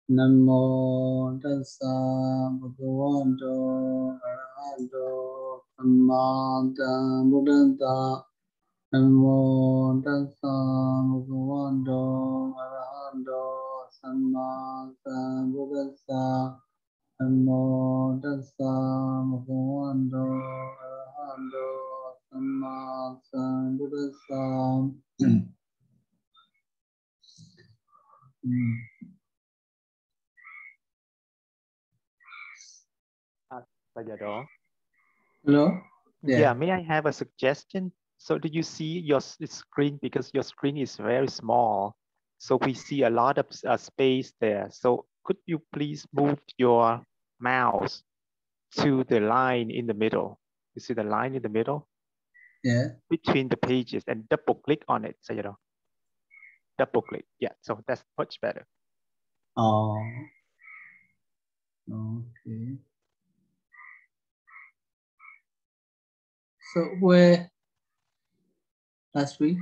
Namo tassa bhagavato arahato samma sambuddhassa. Namo tassa bhagavato arahato samma sambuddhassa. Namo tassa bhagavato arahato samma sambuddhassa. Sayadaw. Hello? Yeah, may I have a suggestion? So do you see your screen, because your screen is very small, so we see a lot of space there. So could you please move your mouse to the line in the middle? You see the line in the middle? Yeah. Between the pages, and double click on it, Sayadaw. Double click. Yeah, so that's much better. Oh. Okay. So where last week?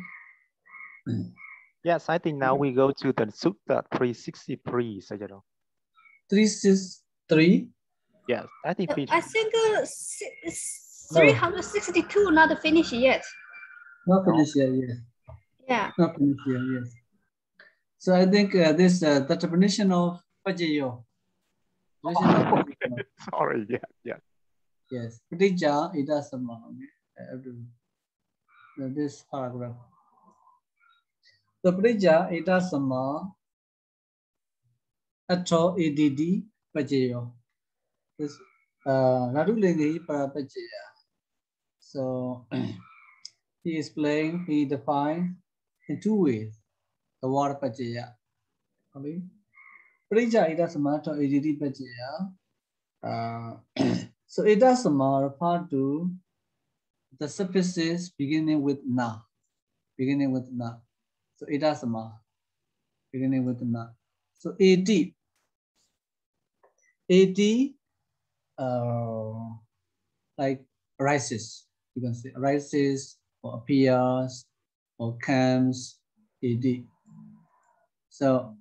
Yes, I think now we go to the Sutta 363, Sayadaw. 363? Yes, I think I think 362 not finished yet. Not finished yet, yes. Yeah. Not finished yet, yes. So I think this the definition of Pajayo. Sorry, yeah. Yes. Pratija idasama. This paragraph. The Pratija idasama atto ADD Pajayo. This Nadulingi Parapajaya. So he explained, he defined in two ways the word Pajaya. Okay. Pratija idasama atto ADD Pajaya. So idasama refer to the suffixes beginning with na. Beginning with na. So idasama. Beginning with na. So AD. Like rises. You can say rises or appears or comes. AD. So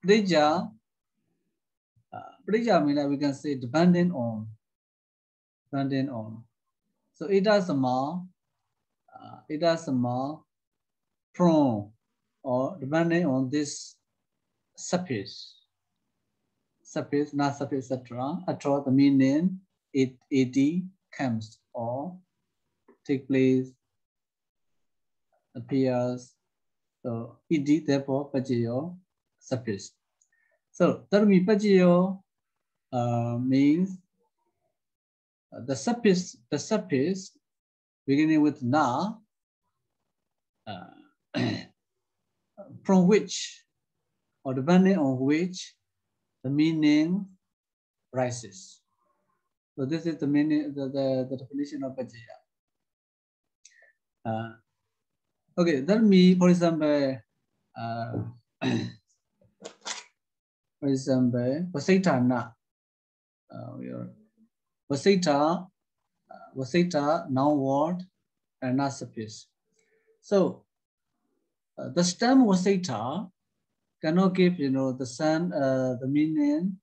Pratija. Pratija means we can say depending on. Depending on. So idasama from or depending on this suffix, not suffix, etc. Attra the meaning it comes or take place, appears. So ed therefore pajayo suffix. So dharmi pajayo means the suffix beginning with na. From which or depending on which the meaning rises. So this is the meaning, the definition of Pajaya. Okay, that means, for example, Vasita na. Vasita, noun word, and na suffix. So the stem Vasita cannot give, the son, the meaning,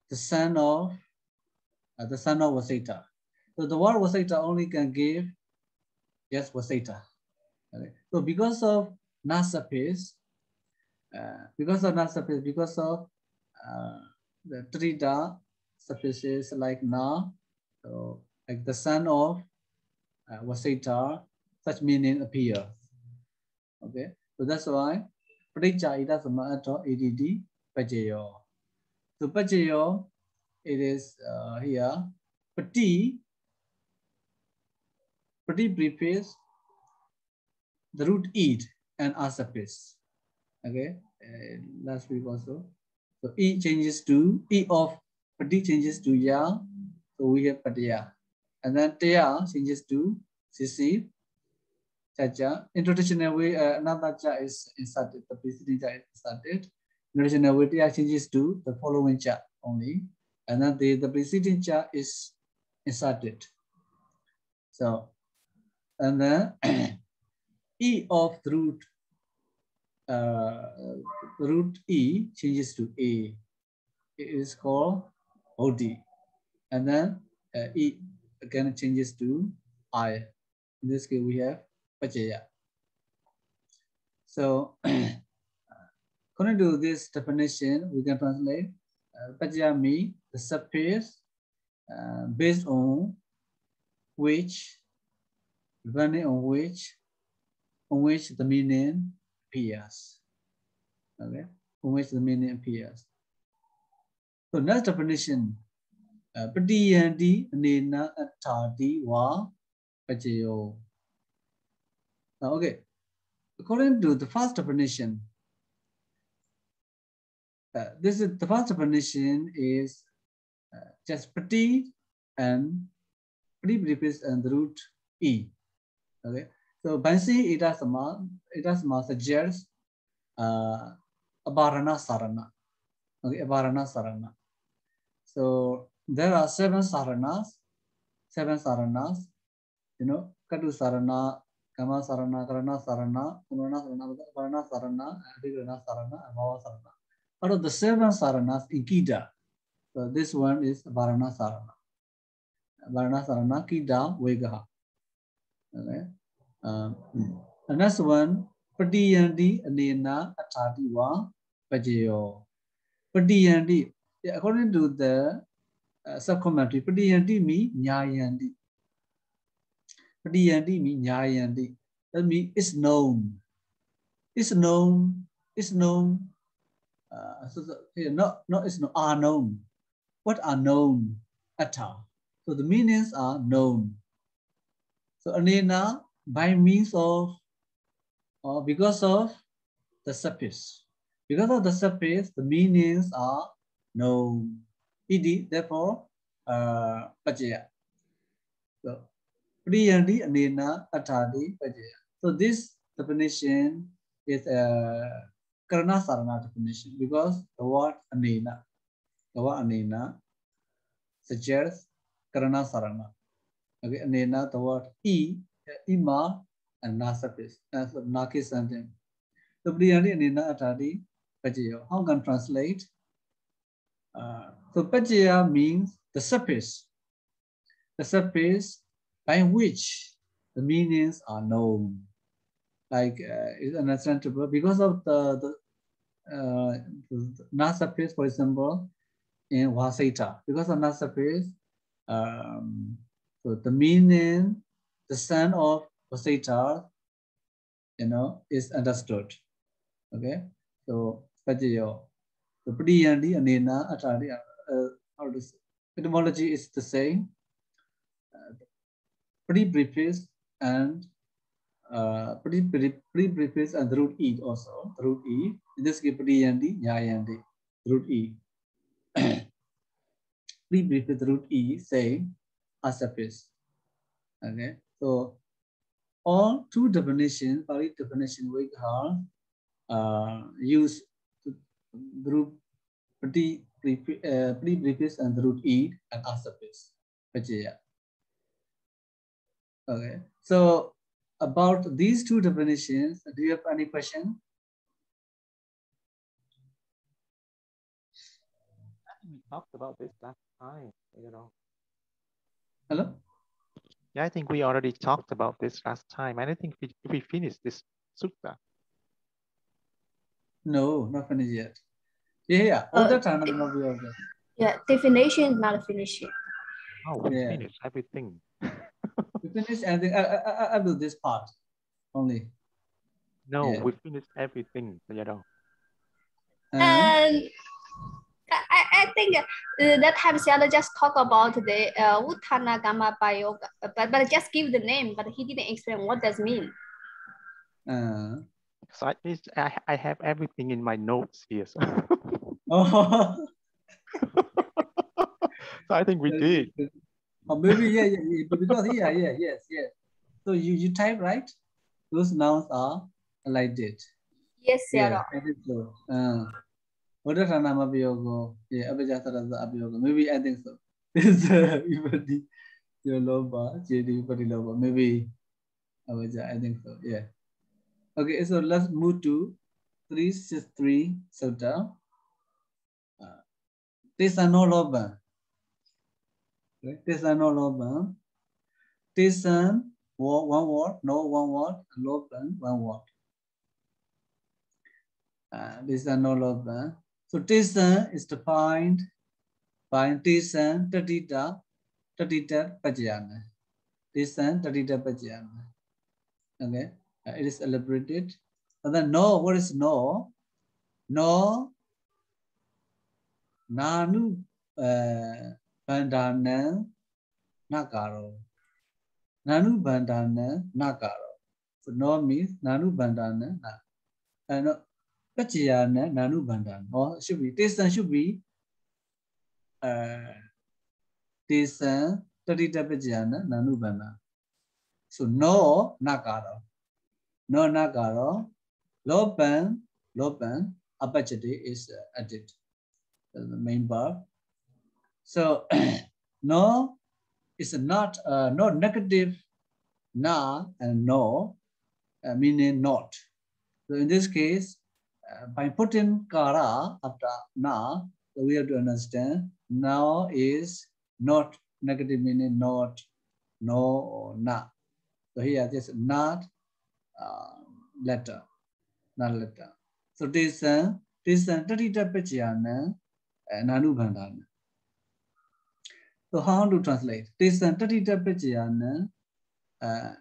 the son of Vasita. So the word Vasita only can give just Vasita. Okay. So because of na suffix, because of the trida suffixes like na, so like the son of Vasita, such meaning appear. Okay, so that's why pratija idasama atto ADD pajayo. So pajayo, it is here pati prefix the root id and a suffix. Okay, last week also. So e changes to e of pati changes to ya, so we have patiya, and then taya changes to sisi. Chacha. In traditional way, another cha is inserted. The preceding cha is inserted. In traditional way, taya changes to the following cha only, and then the preceding cha is inserted. So, and then e of the root root E changes to A. It is called Bodhi. And then E again changes to I. In this case, we have Pajaya. So, according to this definition, we can translate Pajaya means the surface based on which, depending on which the meaning appears. Okay, on which the meaning appears. So next definition, Padiyanti Anena Attadi Va Pajayo. Okay, according to the first definition, the first definition is just Pati and Pati prefix and the root E. Okay, so Bansi Idasma suggests Abarana Sarana. Okay, Abarana Sarana. So there are seven saranas, you know, Kadu Sarana, Kama Sarana, Karana Sarana, Purana Sarana, Varana Sarana, Adhirana Sarana, and Bhava Sarana. Out of the seven saranas in Gita, so this one is Varana Sarana. Varana Sarana, Kida, Vegaha. Okay. The next one, Padiyanti, Anena, Atadiwa, Pajayo. Padiyanti, according to the subcommentary, Padiyanti means Nyayanti. Padiyanti means Nyayanti. That means it's known. It's known. It's known. It's not are known. What are known? Atta. So the meanings are known. So Anena by means of or because of the surface. Because of the surface, the meanings are known. Iti, therefore, Pajaya. So Priyanti Anena Atadi Pajaya. So this definition is a Karana Sarana definition because the word Anena suggests Karana Sarana. Okay, Anena, the word Ima, and Nasapis, Nakis something. So Priyanti Anena Atadi Pajaya. How can translate? So Pajaya means the surface by which the meanings are known. Like it's understandable because of the surface, for example, in Vasita, because of surface, so the meaning, the son of Vasita, you know, is understood. Okay, so Pajayo, the Padiyanti Anena Atari, how to say, etymology is the same. Pre-preface and pre-preface and the root E also. The root E. In this case, Padiyanti, Nyayanti, root E. Pre-preface, the root E, saying a surface. Okay. So all two definitions, Pāḷi definition, we have use the root pre-preface and the root E and a surface. Pajaya. Okay. So about these two definitions, do you have any question? We talked about this last time, you know. Hello? Yeah, I think we already talked about this last time. I don't think we finished this sutta. No, not finished yet. Yeah. All the time, not be over. Yeah, definition is not finished yet. Oh, we finished everything. We finished everything. I'll do this part only. No, we finished everything, you know. And I think that time Sayadaw just talk about the Uttana Yoga, but just give the name, but he didn't explain what does mean. So I have everything in my notes here. So, Oh. So I think we did. Or maybe because yes. So you type right? Those nouns are like that. Yes, Sayadaw. I think so. Udatanama Abhiyogo. Yeah, Abhijasarasa Abhiyogo. Maybe I think so. This Vipati Yoloba, JD Vipati Loba. Maybe I think so. Yeah. Okay, so let's move to 363 Sutta. Tisano Loban. Tisano Loban. Tisan, one word, no one word, Loban, one word. Tisano Loban. So Tisan is defined by Tisan Taddhita Pajana. Tisan Taddhita Pajana. Okay, it is elaborated. And then no, what is no? No, Nanu Bandana Nakaro. Nanu Bandana Nakaro. So no means Nanu Bandana na. And Pachiyana Nanu Bandana. Or should be Tisan should be Tisan Taddhita Pajana Nanu Bandana. So no Nakaro. No Nakaro. Lopan Apachati is added. The main verb. So no is not negative na and no meaning not. So in this case, by putting kara after na, so we have to understand now is not negative meaning not, no or na. So here just not letter, not letter. So this Taddhita Pachayana Nanu Bandhana. So how to translate? This Taddhita Pachayana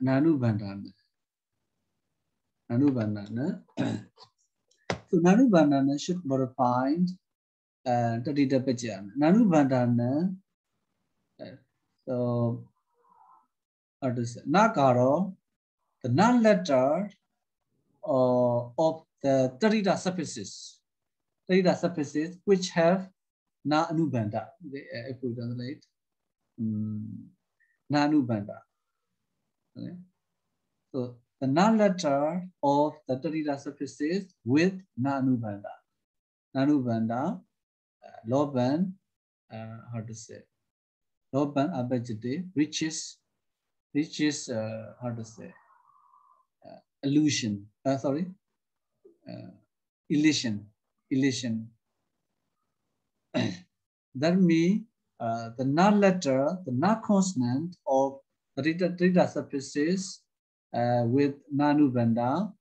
Nanu Bandhana. Nanu Bandhana. So Nanu Bandhana should modify Taddhita Pachayana. Nanu Bandhana. So what is it? Nakaro, the non-letter of the Taddhita surfaces. Taddhita surfaces which have na anubandha. If we translate na anubandha. Okay. So the non-letter of the Taddhita surfaces with na anubandha. Na anubandha, loban, how to say? Loban abhajate, reaches how to say? Illusion. Illusion. That means the non-letter, the non-consonant of the Taddhita surfaces with nanubandha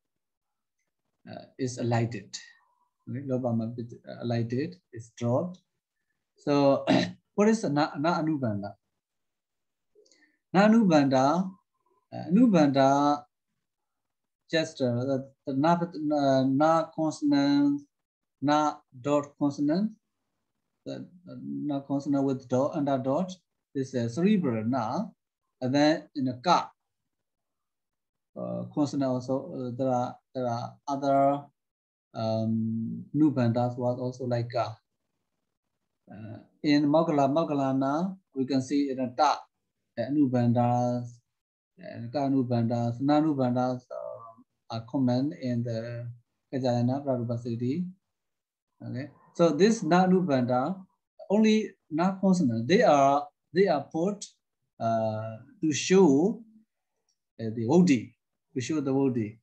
is alighted. Okay? Alighted, is dropped. So what is the na-anubandha? Na-anubandha, anubandha, just the na consonant, na dot consonant, the na consonant with dot under dot. This is cerebral na, and then in a ka consonant also there are other nubandhas was also like ka. In Moggallana we can see in a ta nubandhas and ka nubandhas, na nubandhas are common in the Kajayana Padarūpasiddhi. Okay, so this na nubandha, only na consonant, they are put to show the Vodi, to show the Vodi.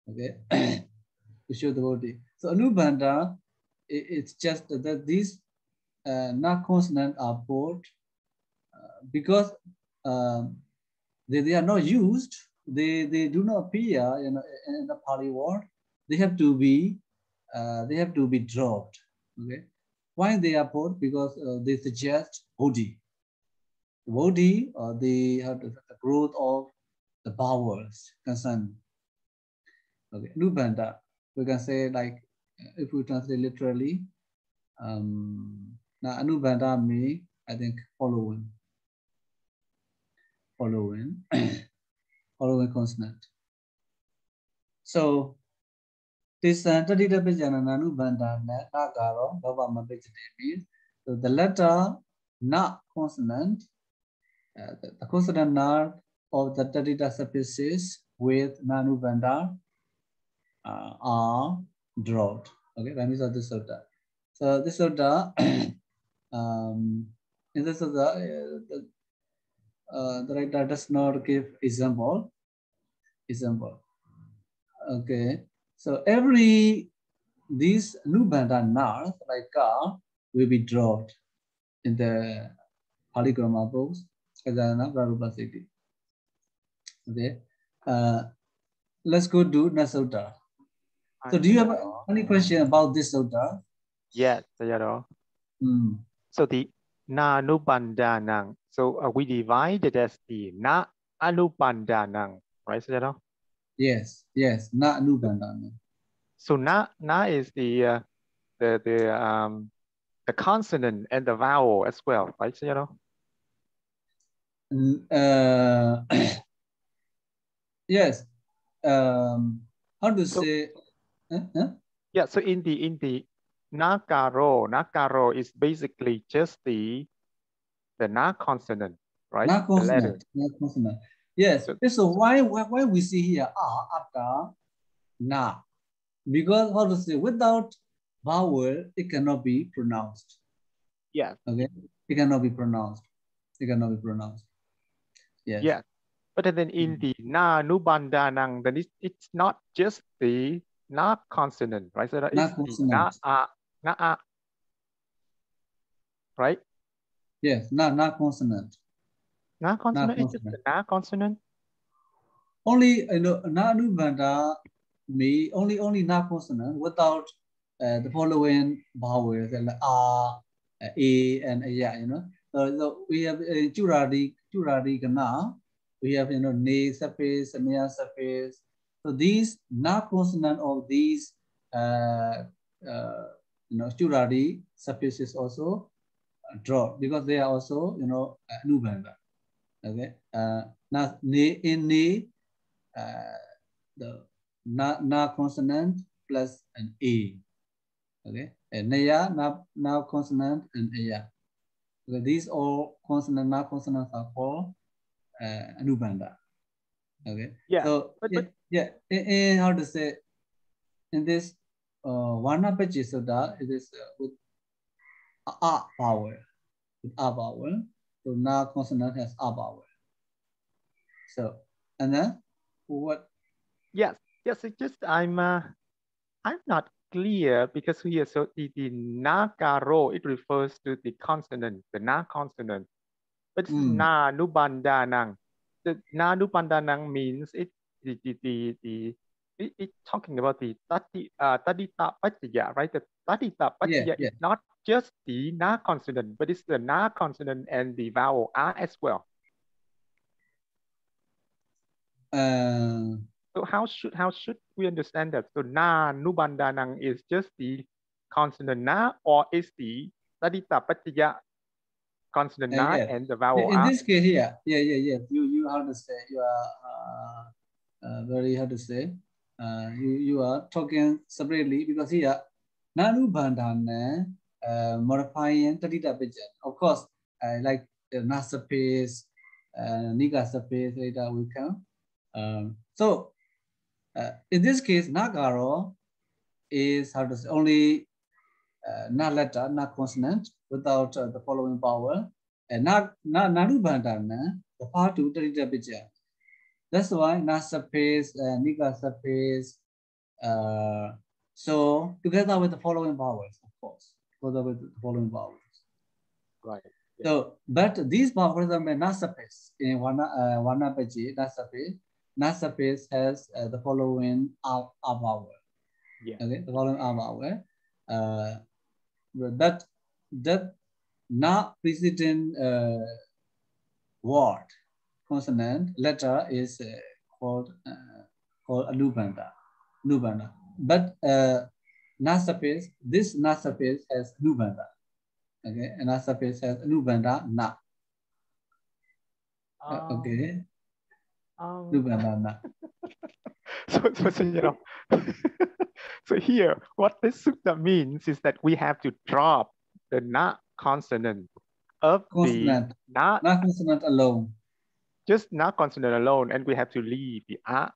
Okay, to show the Vodi. So anubandha, it's just that these na consonant are put because they are not used. They do not appear in the Pāļi word. They have to be dropped. Okay, why they are put? Because they suggest Bodhi. Bodhi, the growth of the powers concerned. Okay, nubandha, we can say like if we translate literally, now anubandha means I think following consonant. So this Taddhita Pajana Nanubandha Nakaro Bhavama Pajate means so the letter na consonant, the consonant na of the Taddhita surfaces with Nanubandha are dropped. Okay, that means of this sutta. So this sutta, in this sutta, the writer does not give example. Okay, so every these nubandha na, like ka, will be dropped in the Pāḷi grammar books. Sayadaw Padarūpasiddhi. Okay. Let's go to next sutta. So do you have any question about this sutta? Yes, Sayadaw. So the na anubandanang. So we divided as the na anubandanang, right, Sayadaw? Yes, yes, na anubandanang. So na is the consonant and the vowel as well, right, Sayadaw? Yes. How to say? Yeah. So in the nakaro is basically just the na consonant, right? Na consonant. The letter. Na consonant. Yes. So why we see here after na? Because how to say, without vowel it cannot be pronounced. Yeah. Okay. It cannot be pronounced. It cannot be pronounced. Yes. Yeah. But then in the na nubandanang, then it's not just the na consonant, right? So Na it's consonant. the na a, right? Yes, na consonant. Na consonant is just the na consonant. Only na nubandha me only na consonant without the following vowels like a and a. So we have churadi kana. We have ne surface, near surface. So these na consonant of these churadi surfaces also drop because they are also nubandha. Okay. Na ne in ne. The na consonant plus an a. Okay. And naya na consonant and aya. So these all consonant na consonants are called anubandha. Okay. Yeah. So in how to say, in this Varnapachī sutta, it is with a vowel. With a vowel. So na consonant has a vowel. So and then what? Yes. It's just I'm not clear because here so the nakaro it refers to the consonant, the na consonant, but na nubandanang. The na nubandanang means it's talking about the Taddhitakaṇḍa, right? The Taddhitakaṇḍa is not just the na consonant, but it's the na consonant and the vowel a as well. So how should we understand that? So na nubandanang is just the consonant na, or is the Taddhitakaṇḍa consonant na and the vowel in a? this case here, you how to say, you are very how to say, you are talking separately because here nanu bandhana modifying Taddhitakaṇḍa. Of course, like na surface, nika surface later will come. So in this case, nakaro is how to say only na letter, na consonant without the following vowel, and narubandana, the part to Taddhitakaṇḍa. That's why na surface, nika surface. So together with the following vowels, of course, together with the following vowels. Right. Yeah. So, but these vowels are na surface in Varnapachī, na surface has the following a vowel. Yeah. Okay, the following a vowel. That na preceding word consonant letter is called anubandha. But na surface, this na surface has anubandha. Okay, and na surface has anubandha na. Okay. Anubandha na. So so here, what this sutta means is that we have to drop the na consonant of consonant. The na consonant alone. Just na consonant alone, and we have to leave the a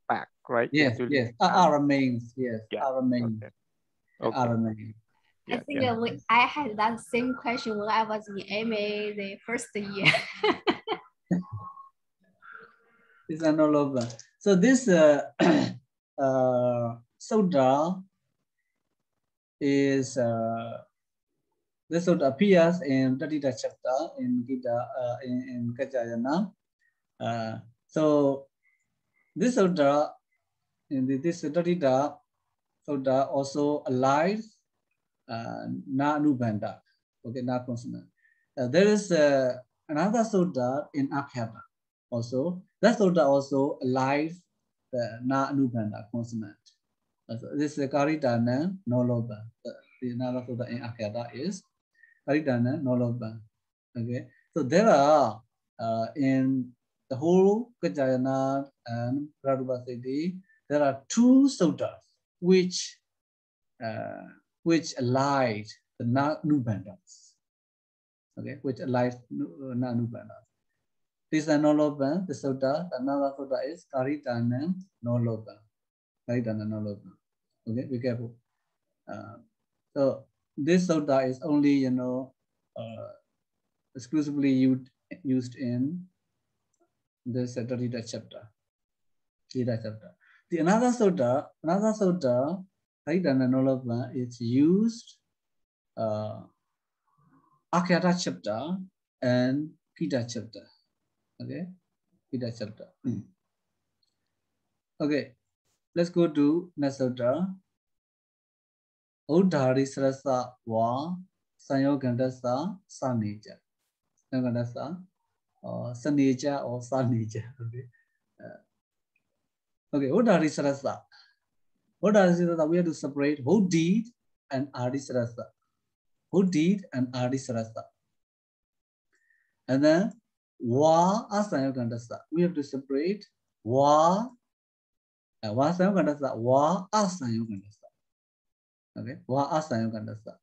back, right? Yes, yes. A remains. Yes, yeah. A remains. Okay. A remains. I think I had that same question when I was in MA the first year. It's no longer. So this sutta is this sutta appears in Taddhita chapter in Gita in Kajayana. So this sutta in this Taddhita sutta also allies na anubandha, okay, na consonant. There is another sutta in Akhyata also. That sutta also allies the na anubandha consonant. This is Karitana Noloba. The another sutta in Akhyata is Karitana Noloba. Okay, so there are in the whole Kajayana and Padarūpasiddhi, there are two suttas which allied the na-nubandhas. Okay, which allies na-nubandhas. This is Noloba, the sutta. Another sutta is Karitana Noloba. Karitana Noloba. Okay, be careful. So this sutta is only, exclusively used in this Taddhita chapter. The another sutta, Karitana Noloba, is used Akhyata chapter and Gita chapter. Okay, Gita chapter. Okay, let's go to next sutta. Uddhari Sarasa wa Sanyogandasa Sanija. Sanyogandasa or Sanija or Sanija. Okay. Okay, Uddhari Sarasa. Uddhari Sarasa, we have to separate who deed and Adi Sarasa. Who deed and Adi Sarasa. And then wa asanyogandasa. We have to separate wa asanyogandasa, wa asanyogandasa. Okay, wa asanyogandasa.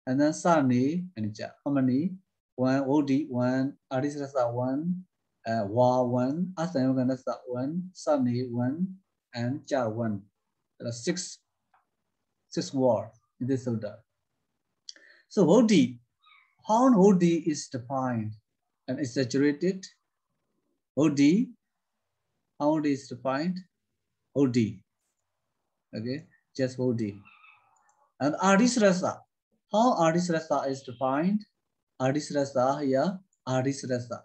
And then sani and ja. How many? One odi, one adisrasa, one wa one, asanyogandasa one, sani one, and ja one. There are six words in this sutta. So odi, how odi is defined and is saturated? Odi, how odi is defined? Odi. Okay, just odi. And adisrasa, how adisrasa is defined? Adisrasa here, adisrasa.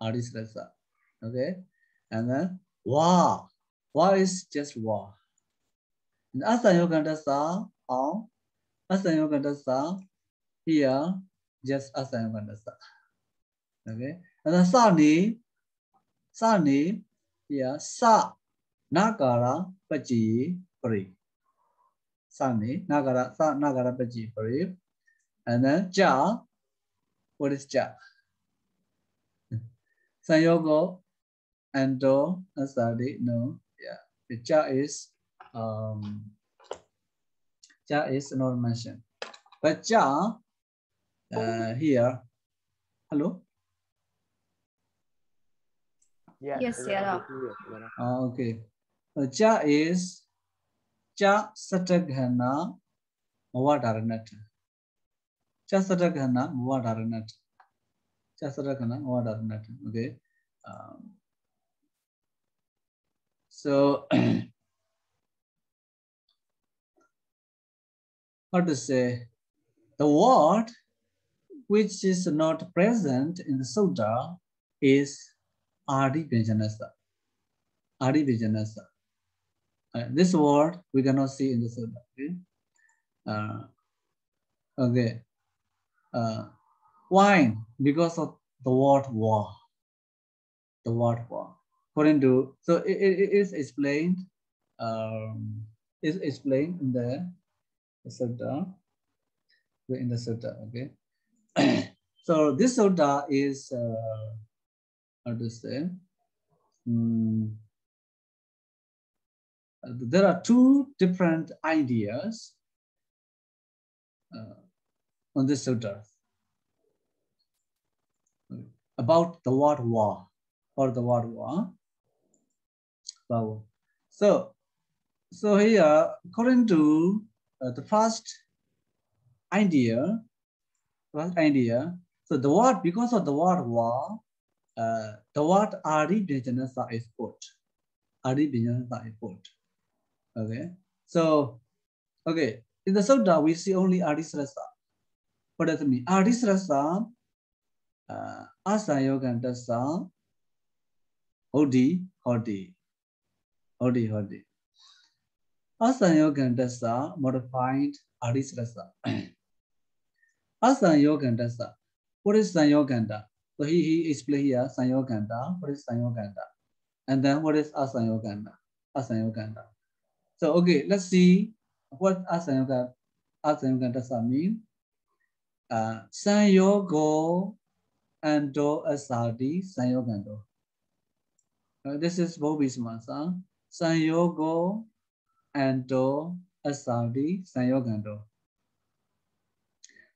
Adisrasa. Okay, and then wa. Wa is just wa. And asanyogandasa, how? Asanyogandasa here, just asanyogandasa. Okay, and then sani here, sa nagara paji pari. Sani nagara paji pari. And then ja, what is ja? Sanyogo, ando, asadi, no. Yeah, the ja is not mentioned. But ja here, hello. Yeah, Yes, Sayadaw. Okay. Ja is ja sataghana mavadaranat. Ja sataghana mavadaranat. Ja sataghana mavadaranat. Okay. So how to say, the word which is not present in the sutta is Adi Vyajanasa. Adi Vyajanasa. This word we cannot see in the sutta. Okay. Why? Because of the word wa. The word wa. According to, so it is explained. Is explained in the sutta. In the sutta. Okay. So this sutta is how to say? There are two different ideas on this sutta about the word wa, or the word wa. So here, according to the first idea, so the word, because of the word wa, the word Adi Vyajanasa is put. Adi Vyajanasa is put. Okay. So, okay, In the Sutta, we see only Adhisrasa. What does it mean? Adhisrasa, Asayogantasa, Hodi. Asayogantasa modified Adhisrasa. Asayogantasa. What is Sanyoganta? So he explained here Sanyoganta. What is Sanyoganta? And then what is Asayoganta? So okay, let's see what Asayogantasa mean. Sanyogo and do asadi Sanyoganto. This is Bodhisamasa. Sanyogo and do asadi Sanyoganto.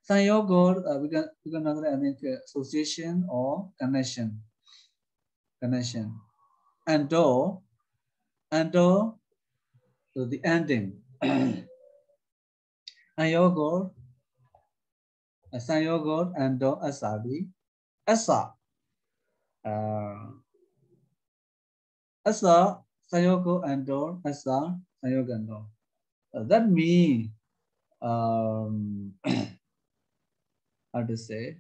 Sanyogo, we can I think association or connection. And do, so the ending. Sanyogo and do asadi. Asa. Asa Sanyogo and do asa Sanyogando. That means how to say,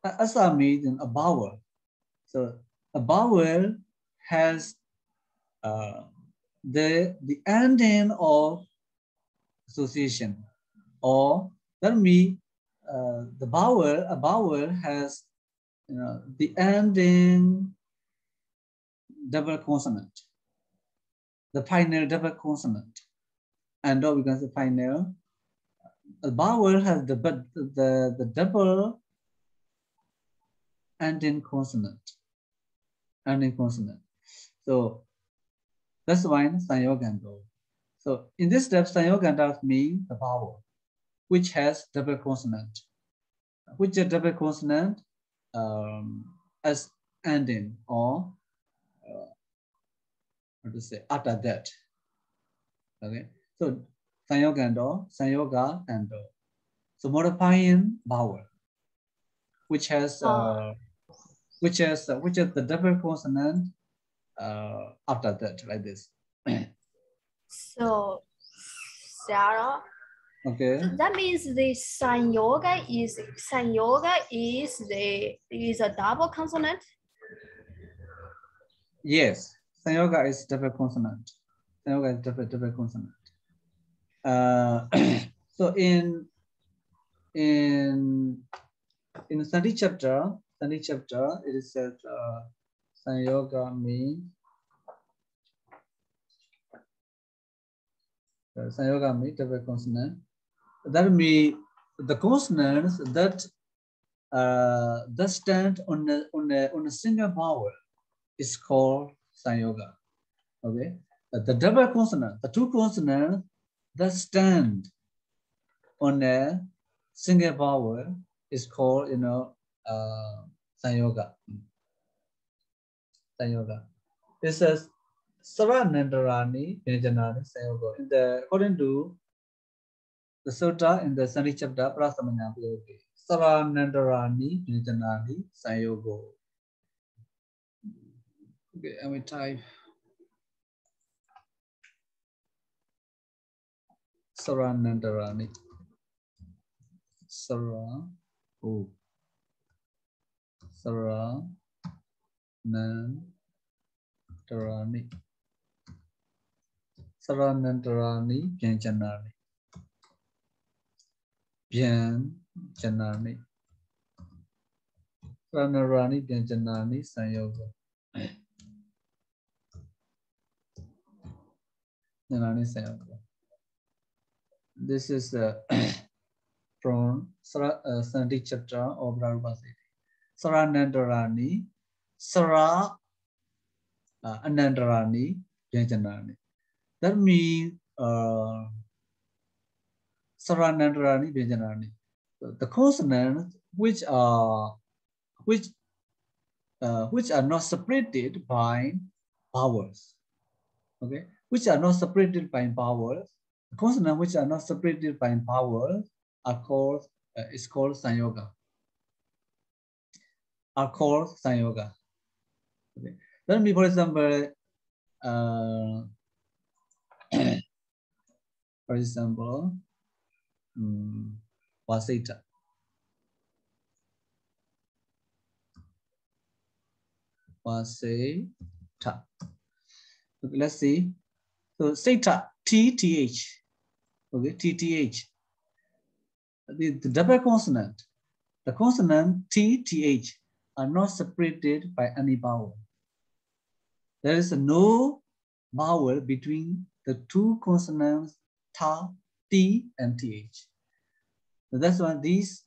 asa means a vowel. So a vowel has the ending of association, or that means a vowel has the ending double consonant, the final double consonant, and we can say final. A vowel has the double ending consonant. So that's why Sanyoganta. So in this step, Sanyoganta means the vowel which has double consonant, which is double consonant as ending, or how to say, after that. Okay, so Sanyoganta, Sanyoga and do. So modifying vowel which has which is the double consonant after that, like this. So, Sarah. Okay. So that means the Sanyoga is a double consonant. Yes, Sanyoga is double consonant. Sanyoga is double consonant. So in Sandhi chapter, it is said Sanyoga means double consonant. That means the consonants that stand on a single vowel is called Sanyoga. Okay, the double consonant, the two consonants that stand on a single vowel is called Sanyoga. It says Saranandarani Vyajanani Sanyoga. According to the sutta in the Sandhi chapter, Prasamanya Yogi. Saranandarani Vyajanani Sanyogo. Okay, I will type Saranandarani. Saranandarani Vyajanani. Saranandarani Vyajanani Sanyogo. This is from Sandhi chapter of Padarūpasiddhi. Saranandarani, Sara Anandarani, Vyajanani. That means Saranandarani, Vyajanani. The consonants which are not separated by vowels. Okay, which are not separated by vowels. The consonants which are not separated by vowels are called is called Sanyoga. Okay. Let me, for example, For example, Wasita. Wasita. Okay, let's see. So Seta, TTH. Okay, TTH. The double consonant. The consonant TTH are not separated by any vowel. There is no vowel between the two consonants ta, t, and th. So that's why these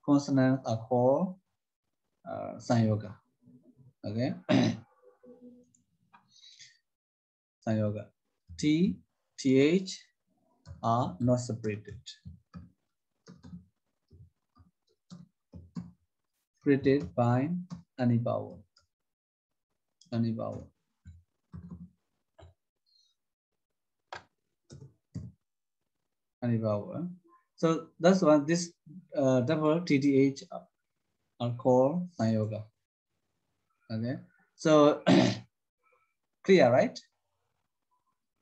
consonants are called Sanyoga. Okay, Sanyoga. T, th are not separated. Separated by any vowel. Any vowel. Any vowel. So that's why this double TTH are called Sanyoga. Okay, so clear, right?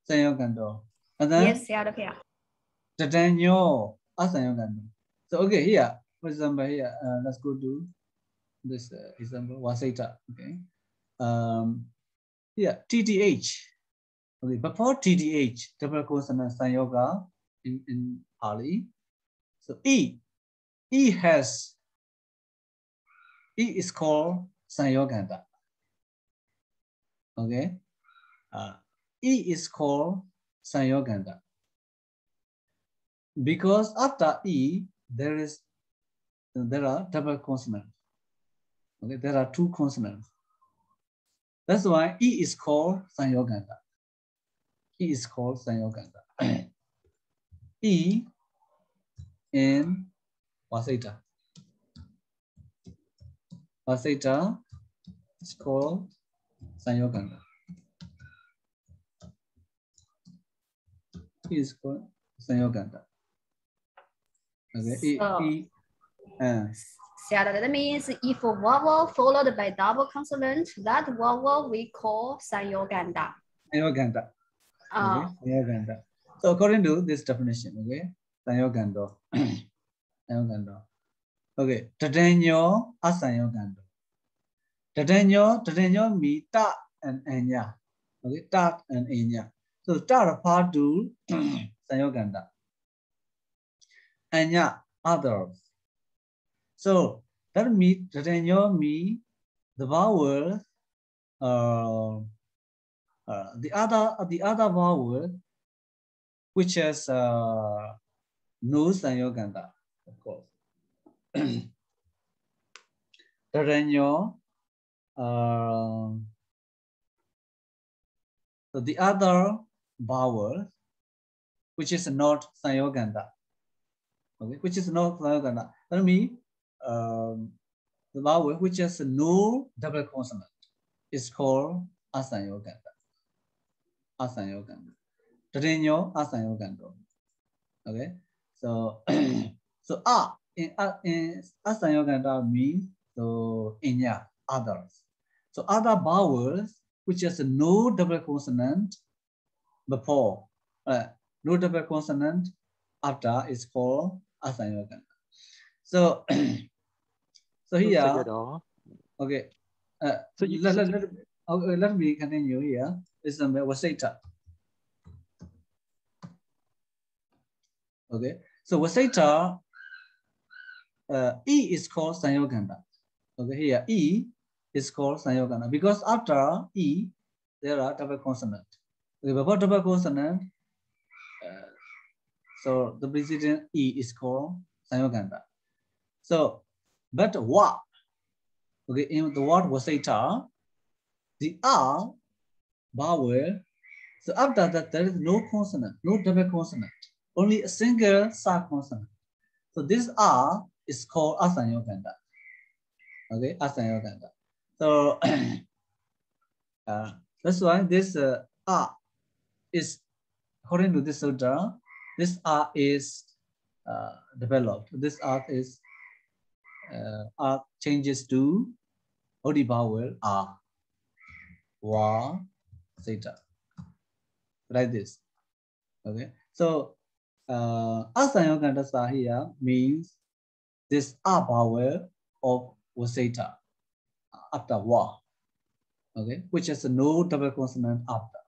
Sanyoga. And then Yes, Sayadaw. Taddhitakaṇḍa of So okay, here, for example, here, let's go to this example, Wasita. Okay, here TTH. Okay, before TTH, double consonant Sanyoga in Pāļi. So E is called Sanyoga. Okay, E is called Sanyoga. Because after E, there are double consonants. Okay, there are two consonants. That's why E is called Sanyoga. E is called Sanyoga. E in Wasita. Wasita is called Sanyoga. E is called Sanyoga. Okay, Sayadaw, that means if a vowel followed by double consonant, that vowel we call Sayoganda. Sayoganda. Okay, Sayoganda. So according to this definition, okay, Sayoganda. Sayoganda. Okay, Taddhitakaṇḍa asayoganda. Taddhitakaṇḍa means ta and enya. Okay, ta and enya. So ta refers to Sayoganda. Enya, others. So that means Taddhitakaṇḍa means the vowel, the other vowel, which is no Sayoganda, of course. Taddhitakaṇḍa, so the other vowel, which is not Sayoganda. Okay, which is not Sayoganda. That means the vowel which has no double consonant is called Asayoganda. Asayoganda. Taddhitakaṇḍa asayoganda. Okay, so so in asayoganda means so inya, others. So other vowels which has no double consonant before, no double consonant after is called asayoganda. So so here, okay. So let me continue here. This is Wasita. Okay, so Wasita, E is called Sayoganda. Okay, here E is called Sayoganda because after E there are double consonant. Okay, before double consonant, so the preceding E is called Sayoganda. So, but Wa, okay, in the word Wasita, the R vowel. So after that there is no consonant, no double consonant, only a single sa consonant. So this R is called Asayoganda. Okay, Asayoganda. So that's why this R is, according to this sutta, this R is developed. This R is R changes to Odi vowel R. Wa, Sita. Like this. Okay. So Asanyogandasa here means this A vowel of Waseta after Wa, okay, which is no double consonant after.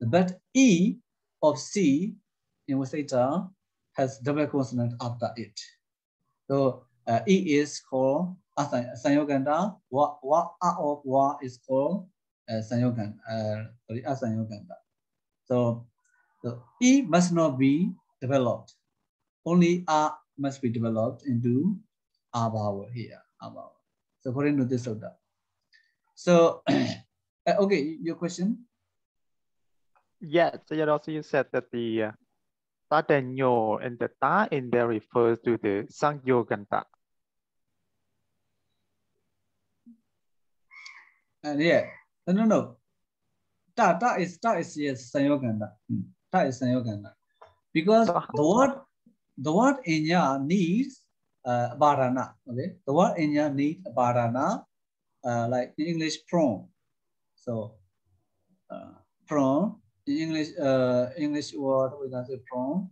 But E of C in Waseta has double consonant after it. So E is called Asanyoganda. Wa of Wa is called Asanyoganda. So E must not be developed. Only A must be developed into A vowel here. A vowel. So according to this order. So okay, your question? Yes, so you said that the Taddhitakaṇḍa and the Ta in there refers to the Sangyoganta. And yeah, no. Ta is yes Sanyoganda. Ta is Sanyoganda. Because So the word Enya needs Barana. Okay, the word Enya needs Barana, like in English prom. So prom in English word we can say prom.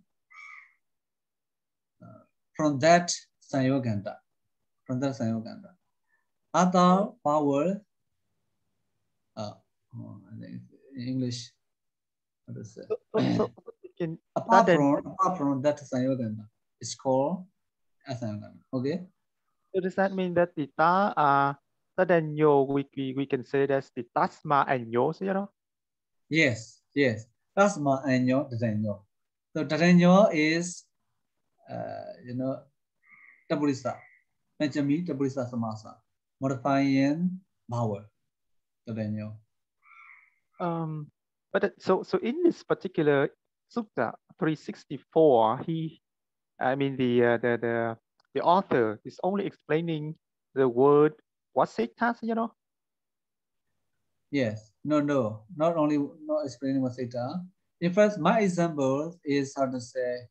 From that Sanyoganda. From that Sanyoganda. Other vowel. I think in English. What is it? Apart from that Sanyoganda, it's called Asanyoganda. Okay. So does that mean that the Ta Taddhitakaṇḍa we can say that's the Tasma and Yo, Yes. Tasma and Yo, Taddhitakaṇḍa. So Taddhitakaṇḍa is Tabulisa. Panchami Tabulisa Samasa. Modifying vowel. Taddhitakaṇḍa. But so in this particular Sutta 364, the author is only explaining the word Waseta, Yes. No. Not explaining Waseta. In fact, my example is how to say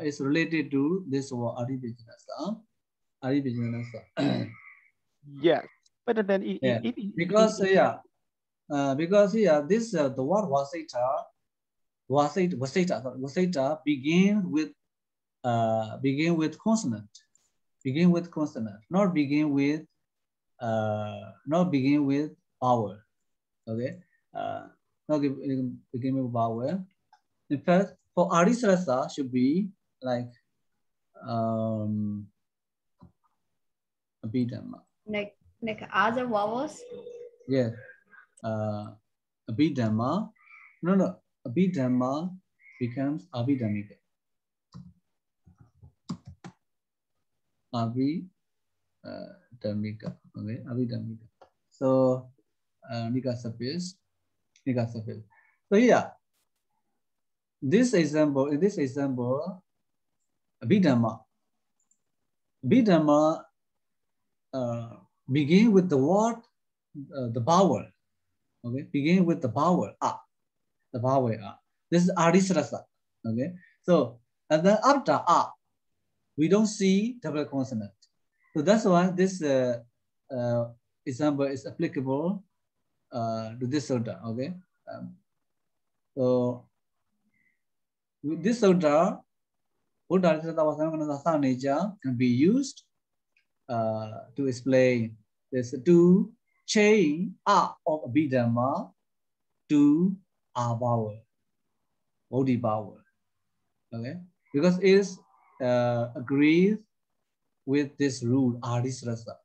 it's related to this word Adibijnasa. Yes. But then because here this the word Waseta begin with consonant. Not begin with vowel. Okay, not begin with vowel. In fact, for Arisrasa should be like Abhidhamma. Like other vowels? Yeah. Abhidhamma. No. Abhidhamma becomes Abhidhammika. Abhidhammika. Okay, Abhidhammika. So Nika surface. So here, in this example, Abhidhamma begin with the word, the vowel. Okay, begin with the vowel A. The vowel A. This is Arisrasa. Okay, so and then after A, we don't see double consonant. So that's why this example is applicable to this order. Okay, so with this order, can be used to explain this, to change A of Abhidhamma to A vowel, Bodhi vowel. Okay, because it agrees with this rule Arisrasa.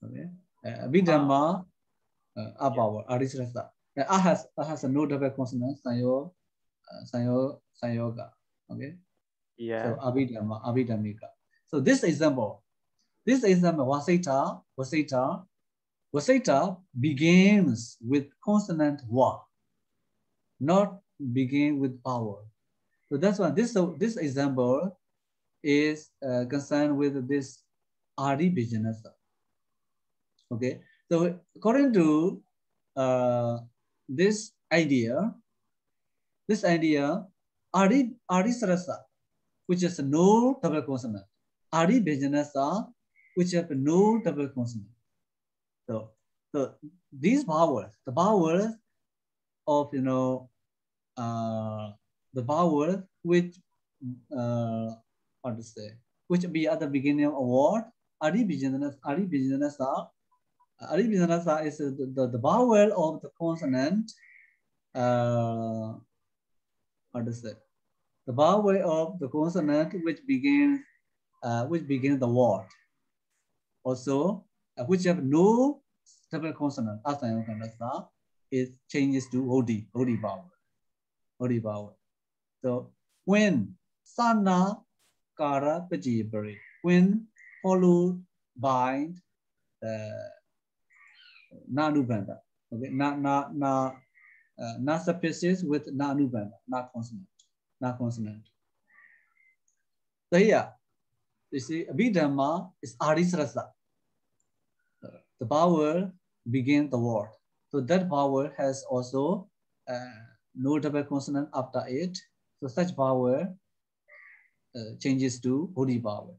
Okay, Abhidhamma A vowel Arisrasa. A has a no double consonant. Sanyoga. Okay. Yeah. So Abhidhammika. So this example, Waseta begins with consonant Wa, not begin with vowel. So that's why this example is concerned with this Adi Bijnasa. Okay. So according to this idea, Adi Sarasa, which is no double consonant. Adi Bijnasa, which have no double consonant. So these vowels, the vowels of the vowel which what to say, which be at the beginning of a word. Aribijanasa is the vowel of the consonant. What to say? The vowel of the consonant which begins the word. Also, which have no double consonant, it changes to OD vowel. OD vowel. So when sana kara pajibari, when followed by na anubandha, okay, na suffixes with na anubandha, na consonant. So here, you see, Abhidhamma is arisrasa. The vowel begins the word. So that vowel has also no double consonant after it. So such vowel changes to Hodi vowel.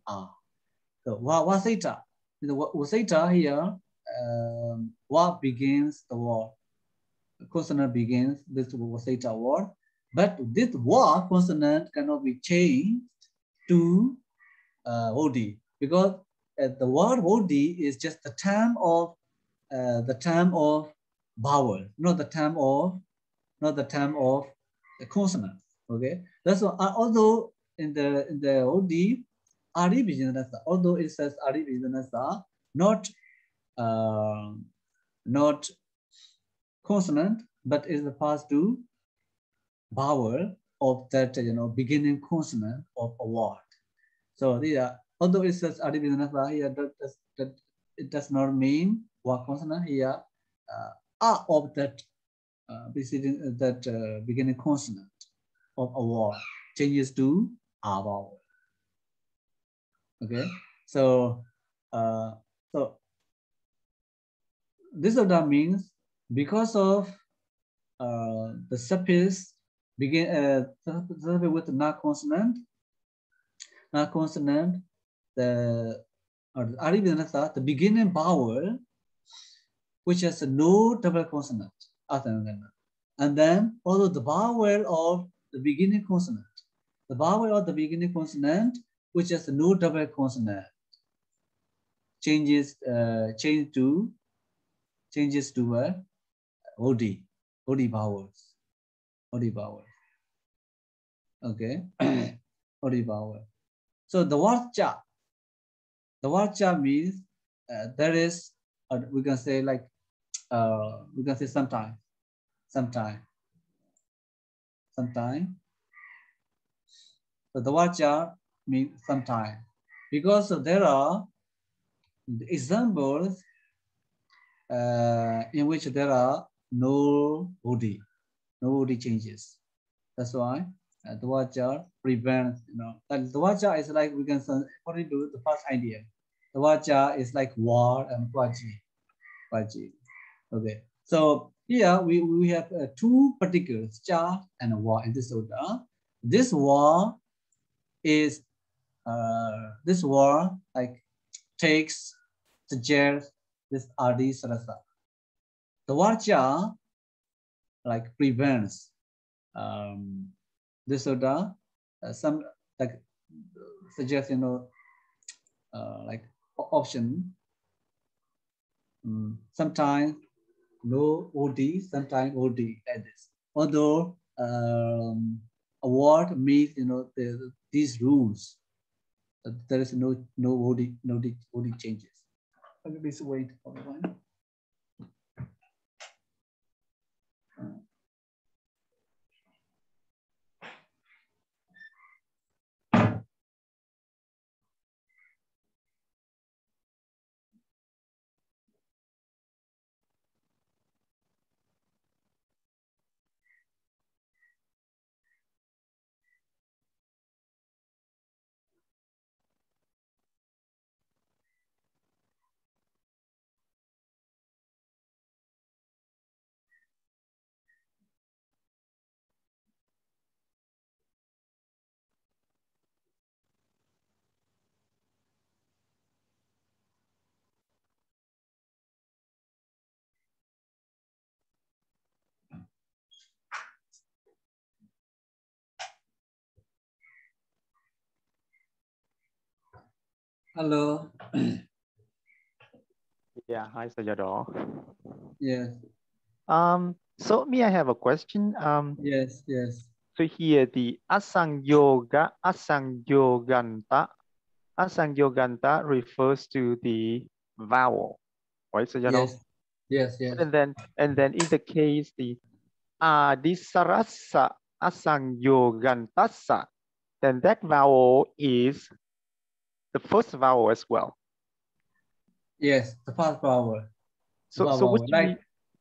So Wasita. The Wasita here, wa begins the word. Consonant begins this Wasita word. But this wa consonant cannot be changed to Hodi because the word Hodi is just the term of vowel, not the term of the consonant. Okay, that's why although in the OD Ari Vijanasa, although it says Ari Vijanasa, not consonant, but is the past to vowel of that beginning consonant of a word. So although it says Ari Vijanasa here, that it does not mean what consonant here. Of that beginning consonant of a word changes to a vowel. Okay, so this of that means because of the suffix begin with the na consonant, the the beginning vowel, which has no double consonant, and then although the vowel of the beginning consonant, which has no double consonant, changes to a OD vowels. Okay, OD vowel. So the word cha means there is, we can say like, we can say sometime. So the word cha means sometime, because there are examples in which there are no OD changes. That's why the word cha prevents, the word cha is like, we can say, according to the first idea, the word cha is like war and kwaji. Okay, so here we have two particulars, cha and wa in this order. This wa is like suggests this adi sarasa. The word cha like prevents this order, some like suggests like option. Sometimes no OD, sometimes OD like this. Although a word meets these rules, there is no OD changes. Please wait for a while. Hello. Yeah, hi Sayadaw. Yes. So me, I have a question. Yes. Yes. So here the Asangyoganta refers to the vowel, right, Sayadaw? Yes. Yes. Yes. And then in the case the Adisarasa Asangyogantasa, then that vowel is the first vowel as well. Yes. The first vowel. So would you mean,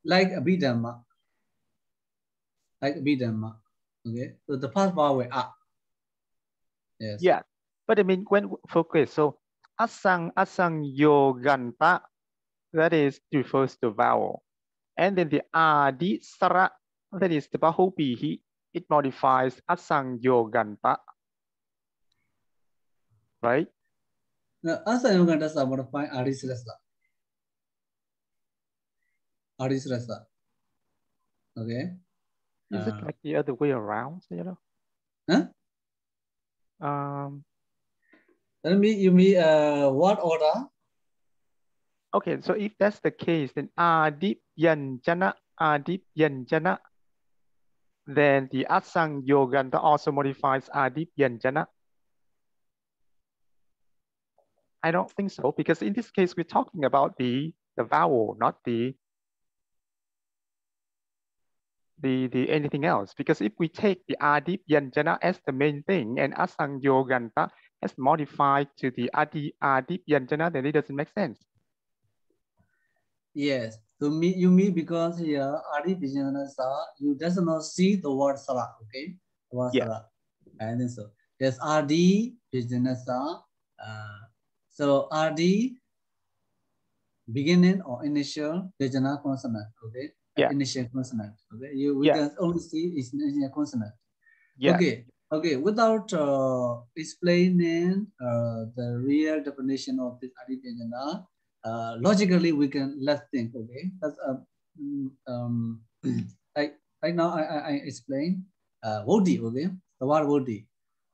like Abhidhamma. Like Abhidhamma. Okay. So the first vowel A. Yes. yeah, but I mean when okay, so Asangyoganta, that is refers to vowel. And then the Adisara, that is the Bahubihi, it modifies Asangyoganta, right? Now, Asayoganta is modifying Adisrasa. Adisrasa. Okay. Is it like the other way around, you know? Huh? You mean what order? Okay, so if that's the case, then Adipyanjana, then the Asangyoganta also modifies Adipyanjana. I don't think so, because in this case, we're talking about the vowel, not the anything else. Because if we take the Adipyanjana as the main thing and Asangyoganta as modified to the Adipyanjana, then it doesn't make sense. Yes. So you mean because here Adipyanjana you does not see the word sara, okay? The word sara. And then so there's Adipyanjana. So Adi beginning or initial Vijana consonant, okay? Yeah. Initial consonant, okay? We can only see its initial consonant. Yeah. Okay. Without explaining the real definition of this Adipyanjana, logically let's think, okay? That's right now I explain Bodhi, okay? The word Bodhi.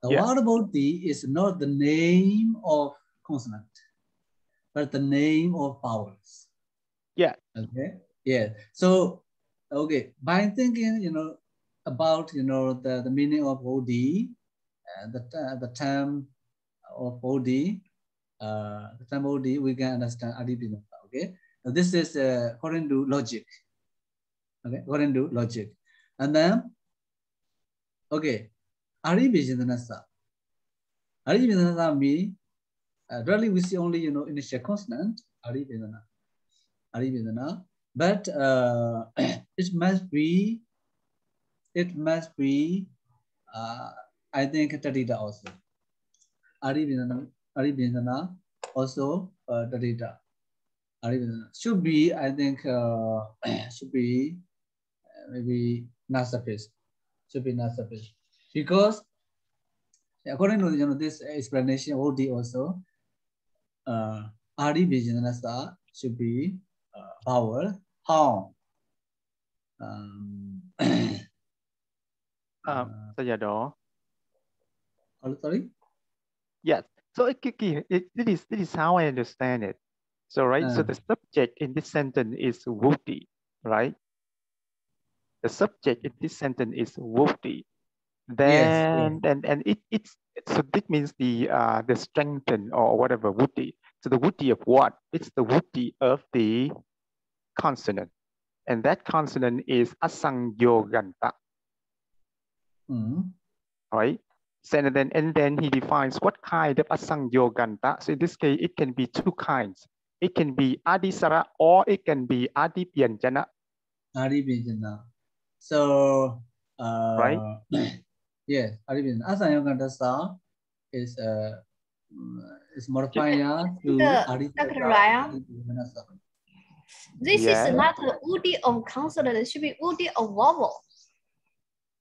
The word Bodhi is not the name of consonant, but the name of vowels. Yeah. Okay. Yeah. So, okay, by thinking, about, the meaning of OD, the term of OD, the term OD, we can understand Adipyanjana. Okay. Now, this is according to logic. Okay. According to logic. And then, okay, Adipyanjana. Adipyanjana means, really we see only, initial consonant, Adipyanjana. But it must be, I think, Taddhita also. Adipyanjana also Taddhita. Should be, I think, should be maybe not sufficient. Should be not sufficient. Because according to this explanation, OD also, Adipyanjana should be vowel, how. Sayadaw. Sorry? Yes. So this is how I understand it. So so the subject in this sentence is Wuti, right? The subject in this sentence is Wuti. Then and it's so this means the strengthen or whatever Wuti. So the Wuti of what? It's the Wuti of the consonant. And that consonant is Asangyoganta. Right? So and then he defines what kind of Asangyoganta. So in this case, it can be two kinds. It can be Adisara or it can be Adipyanjana. Adipyanjana. So, right? Yes, Adipyanjana. Asangyoganta is modifier to Dr. Ryan, this is not Udi of consonant, it should be Udi of vowel.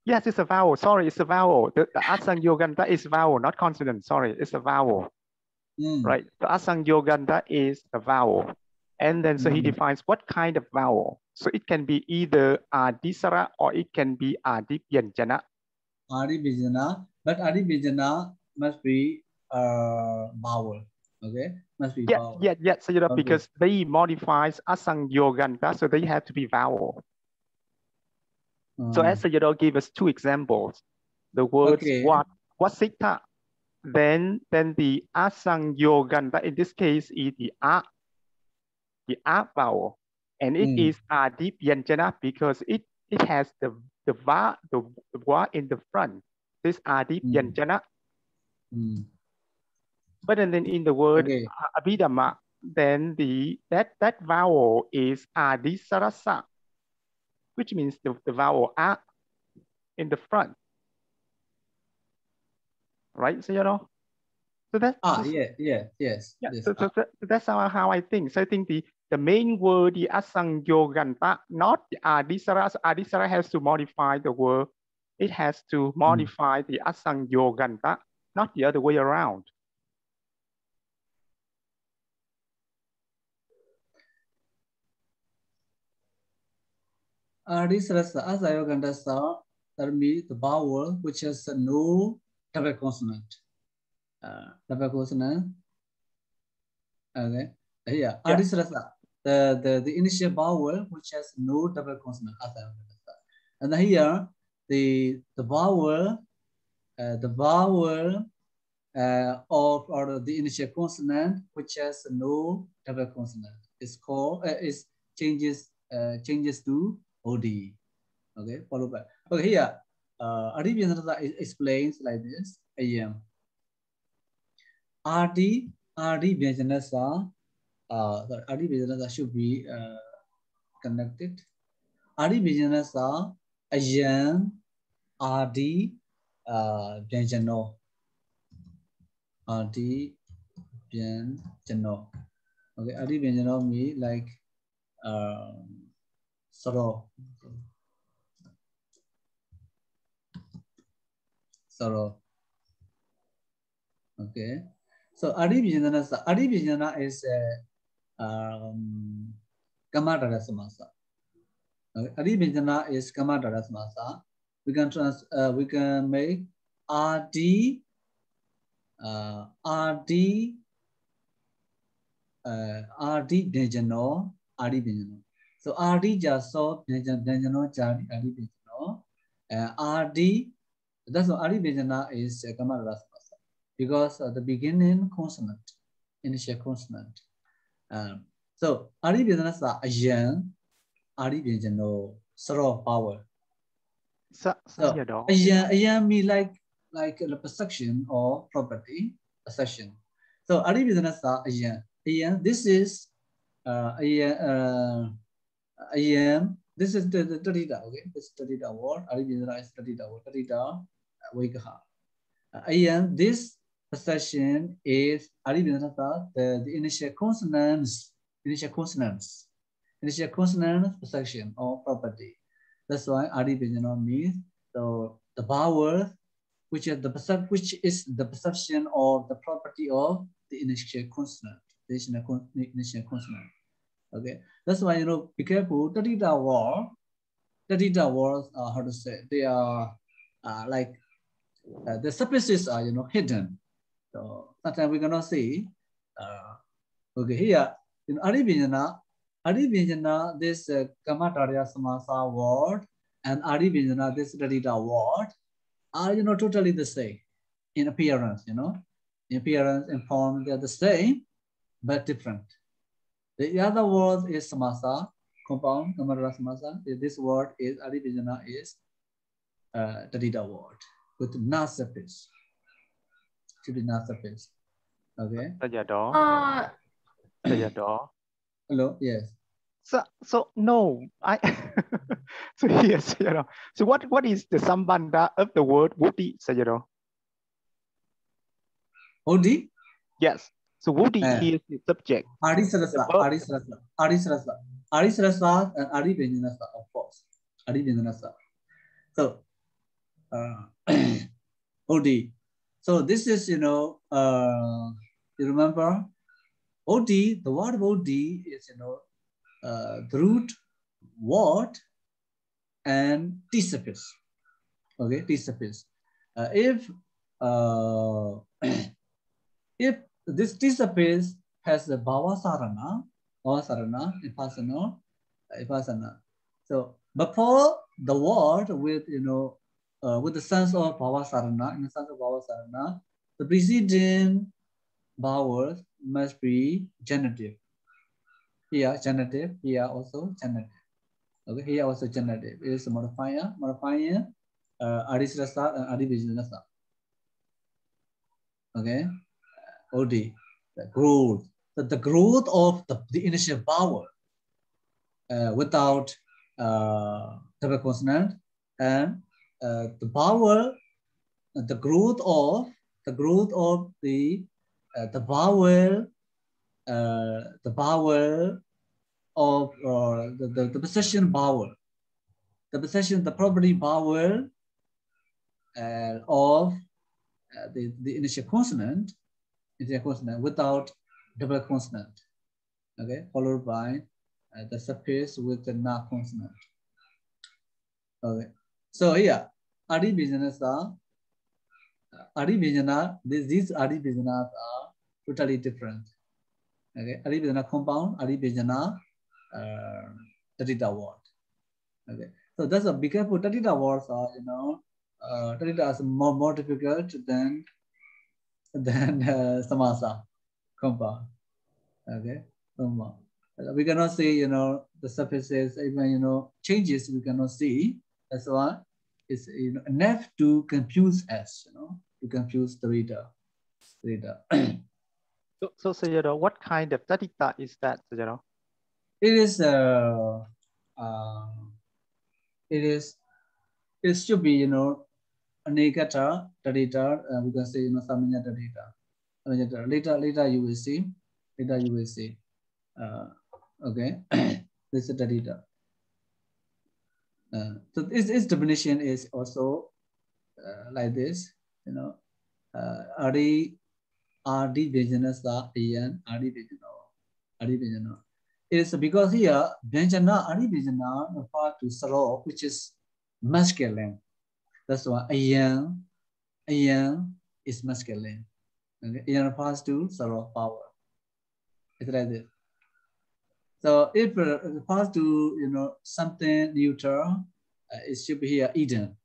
Yes, it's a vowel. Sorry, it's a vowel. The Asangyoganta is vowel, not consonant. Sorry, it's a vowel. Right? The Asangyoganta is a vowel. And then so he defines what kind of vowel. So it can be either Adisara or it can be Adipyanjana. Adipyanjana, but Adipyanjana must be vowel. Okay, must be Yeah, vowel. yeah. So Okay. because they modifies asang-yoganta, so they have to be vowel. So as give us two examples. The words wasita, then the asang-yoganta in this case is the a vowel, and it is adip yanjana because it has the va in the front. This adip yanjana. But then in the word abhidhamma, then that vowel is adisarasa, which means the vowel a in the front. Right, so so that's yes. So that's how I think. So I think the main word, the asang-yoganta, not the adisara. So adisara has to modify the word. It has to modify the asang-yoganta, not the other way around. Adisarasa asayogandasa, that means the vowel which has no double consonant. Double consonant. Okay. Yeah. Adisarasa, the initial vowel which has no double consonant. And here the vowel of the initial consonant which has no double consonant is called changes to OD. Okay, follow by. Okay, here Adibyanasa explains like this. Adibyanasa should be connected. Adibyanasa ayam adi byanjano. Adi byanjano. Okay, adi byanjano means like sorrow. Okay, so Adibyanana is Kamadara Samasa. Adibyanana is Kamadara Samasa. We can make Adi Byanjano, Adi Byanjano. So Adi Jaso Byanjano Jadi Adi Byanjano. Adi, that's what Adi Byanjana is Kamadara Samasa. Because the beginning consonant, initial consonant. So Adi Byanjana sa Ayan, Adi Byanjano, Saro power. So Ayan means like the perception or property, possession. So Adi Byanjana sa Ayan. Ayan, this is Ayan. This is the Taddhita, okay? This is Taddhita word. Adi Byanjana is Taddhita word. Taddhita Vikaha. Ayan, this possession is Adi Byanjana sa the initial consonants. Initial consonants possession or property. That's why Adi Byanjana means the vowel which is the perception of the property of the initial consonant. The initial consonant. Okay, that's why be careful. Taddhita words how to say, they are like the surfaces are hidden. So sometimes we cannot see. Okay, here in Adi Byanjana, this Kamatarya Samasa word and Adi Byanjana, this Taddhita word are totally the same in appearance. In appearance and form they are the same but different. The other word is Samasa, compound Kamatarya Samasa. This word is Adi Byanjana is Taddhita word with na surface. Should be na surface. Okay. Sayadaw. Hello. Yes. So no, so yes, So what is the sambandha of the word Wuti, Sayadaw? Wuti? Yes. So Wuti here is the subject. Adisarasa and Adi Byanjanasa, of course. Adi Byanjanasa. So Wuti. So this is you remember Wuti, the word Wuti is the root word and T suffix. Okay, T suffix. If this this T suffix has the bhavasarana, impersonal, impersonal. So before the word with with the sense of bhavasarana, in the sense of bhavasarana, the preceding vowels must be genitive. Here genitive, here also genitive. Okay, here also genitive. It is a modifier, adisrasa and adivijanasa. Okay, OD, the growth. The growth of the initial vowel without double consonant, and the vowel, the growth of the vowel, the vowel of the possession vowel, the property vowel of the initial consonant without double consonant. Okay, followed by the suffix with the na consonant. Okay, so here adi vijanas are these adi vijanas are totally different. Okay, adi vijana compound, adi vijana taddhita word. Okay, so that's a bigger for taddhita words are taddhita is more difficult than samasa compound. Okay, we cannot see the suffixes, even changes we cannot see. That's why it's enough to confuse us, to confuse the reader. So Sayadaw, what kind of taddhita is that, Sayadaw? It should be anekata taddhita. We can say samanya taddhita. Later you will see. Okay, this is taddhita. So its definition is also like this. Adi Vijanasa Ian Adi Vijana. It is because here Vyanjana Adi Vijana refers to Saro, which is masculine. That's why Ian is masculine. Okay? Ian refers to Saro power. It's like this. So if it refers to something neutral, it should be here Eden.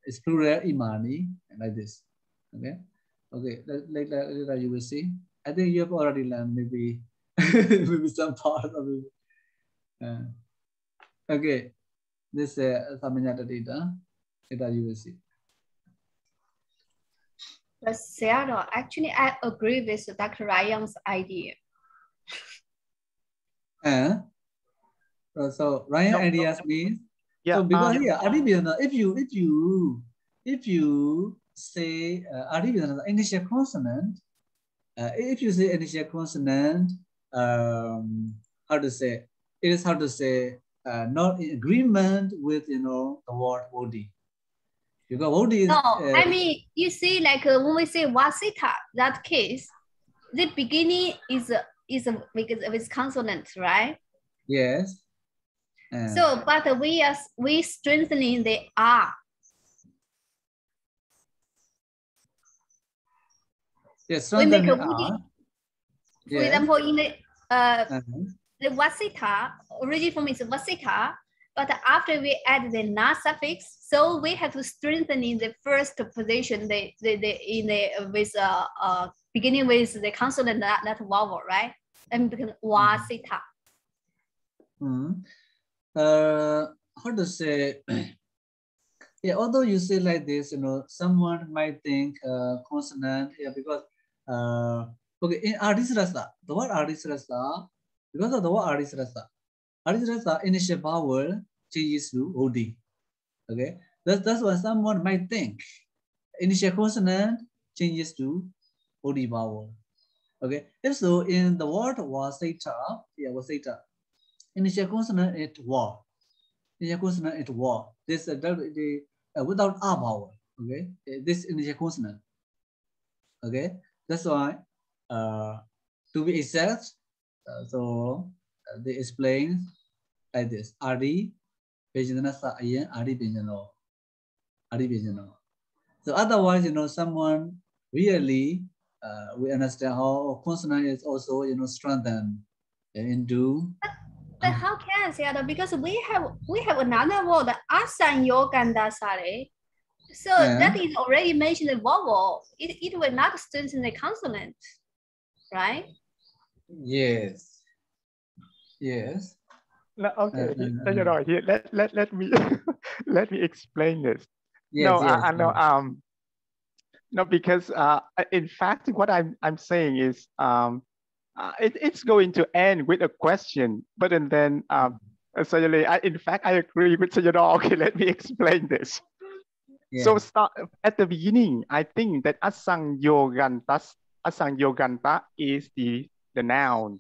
It's plural imani, like this. Okay. Later you will see. I think you have already learned maybe maybe some part of it. Okay. This samanya taddhita. Later you will see. But Sayadaw, actually, I agree with Dr. Ryan's idea. So Ryan ideas means so because here Adivijana, if you say Adivijana initial consonant, if you say initial consonant, how to say it is not in agreement with the word Bodhi. Because Bodhi is I mean you see like when we say Vasita, that case, the beginning is with consonants, right? Yes. So, but we strengthening the R. Yes, we make a R. For example, in the Vasita, original form is Vasita, but after we add the na suffix, so we have to strengthen in the first position, beginning with the consonant, not vowel, right? And become Vasita. How to say? Yeah, although you say like this, someone might think consonant. Yeah, because okay, in Adisrasa, the word Adisrasa, because of the word Adisrasa initial vowel changes to OD. Okay, that's what someone might think. Initial consonant changes to OD vowel. Okay, if so, in the word Wasita, Wasita, initial consonant is wa. Initial consonant is wa. This without R vowel. Okay, this initial consonant. Okay, that's why to be exact, so they explain like this: Adi Vijana sa ayan Adi Vijano. So otherwise, someone really we understand how consonant is also, strengthened into. But how can Sayadaw? Because we have another word, asanyogandasare. So that is already mentioned the vowel. It will not strengthen the consonant, right? Yes. Yes. No, okay. Here, let me let me explain this. Yes, No, because in fact, what I'm saying is it's going to end with a question, but then in fact, I agree with Sayadaw. Okay, let me explain this. Yeah. So start at the beginning. I think that asangyoganta is the noun,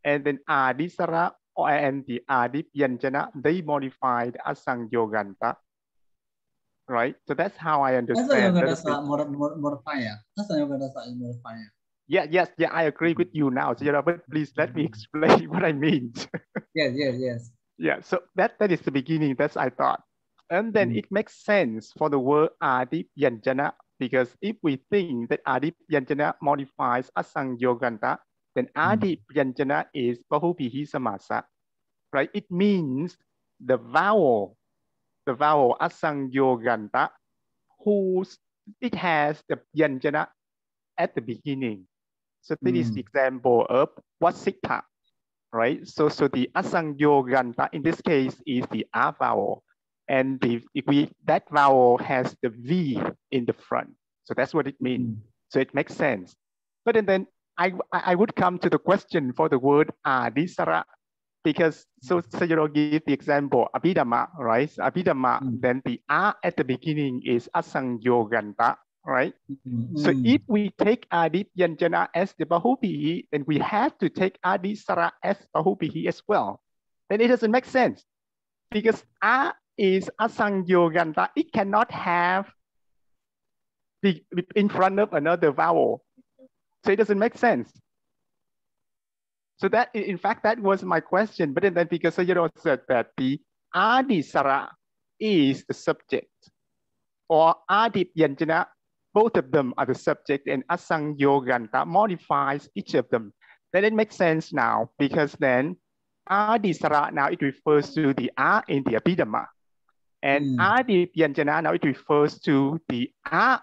and then adisara and the adipyanjana, they modified asangyoganta. Right, so that's how I understand. That's modifier. Modifier. Yeah, I agree with you now. So, but please let me explain what I mean. Yes. Yeah, so that is the beginning. That's I thought. And then it makes sense for the word adipyanjana, because if we think that adipyanjana modifies asangyoganta, then adipyanjana is bahubihi samasa, right? It means the vowel asangyoganta, it has the yanjana at the beginning. So this is the example of wasita, right? So the asangyoganta in this case is the A vowel. And that vowel has the V in the front. So that's what it means. So it makes sense. But then I would come to the question for the word adisara, because so give the example abhidhamma, right? So abhidhamma, then the A at the beginning is asangyoganta, right? So if we take adipyanjana as the bahubihi, then we have to take adisara as bahubihi as well. Then it doesn't make sense, because A is asangyoganta. It cannot have in front of another vowel. So it doesn't make sense. So that, in fact, that was my question. But then because Sayadaw said that the adisara is the subject, or adipyanjana, both of them are the subject, and asangyoganta modifies each of them. Then it makes sense now, because then adisara now it refers to the A in the abhidhamma, and adipyanjana now it refers to the A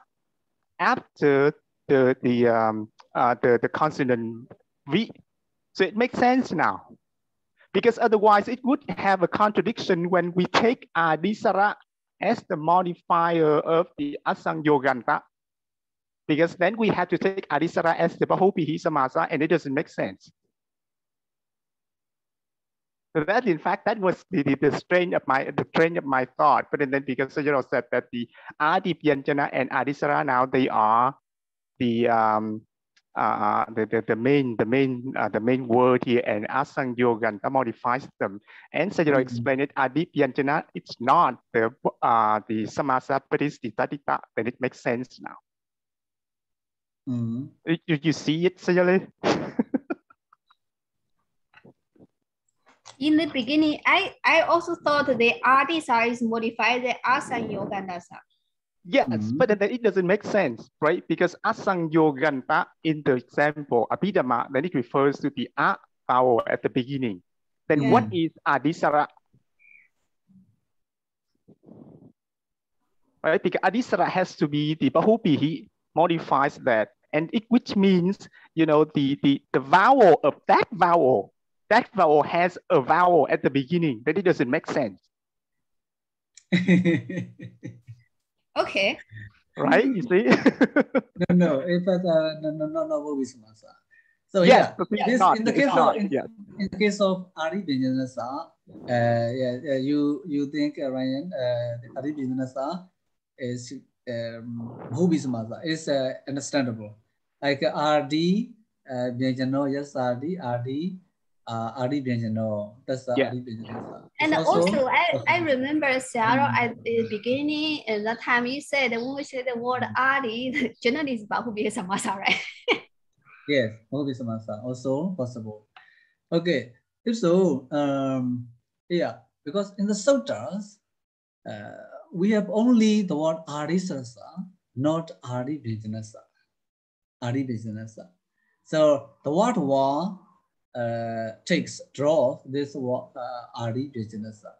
after the consonant V. So it makes sense now, because otherwise it would have a contradiction when we take adisara as the modifier of the asangyoganta, because then we have to take adisara as the bahubihi samasa, and it doesn't make sense. So that, in fact, that was the train of my thought. But then because Sayadaw said that the adipyanjana and adisara now they are the main word here, and asangyoganta modifies them. And Sayadaw explained it, adipyanjana, it's not the samasa, but it's the taddhita. Then it makes sense now. You see it, Sayadaw? In the beginning, I also thought the adisa is modified the asanyogandasa. Yes, but then it doesn't make sense, right? Because asangyoganta in the example abhidhamma, then it refers to the A vowel at the beginning. Then what is adisara? Right? Because adisara has to be the bahubihi modifies that, and which means, the vowel of that vowel has a vowel at the beginning. Then it doesn't make sense. Okay. Right? You see? No. In fact, no. So yes, in the case of adipyanjana, you think, Ryan, the adipyanjana is bhubisamasa is understandable. Like RD Vyanjano, yes, RD Vyanjano. That's the adipyanjana. And also I remember Sayadaw at the beginning, at that time you said that when we say the word adi, generally is bahubihi samasa, right? Yes, bahubihi samasa also possible. Okay, if so, because in the sutras, we have only the word adisarasa, not adipyanjana. Adi Bijanasa. So the word wa draws this Adi Bijanasa.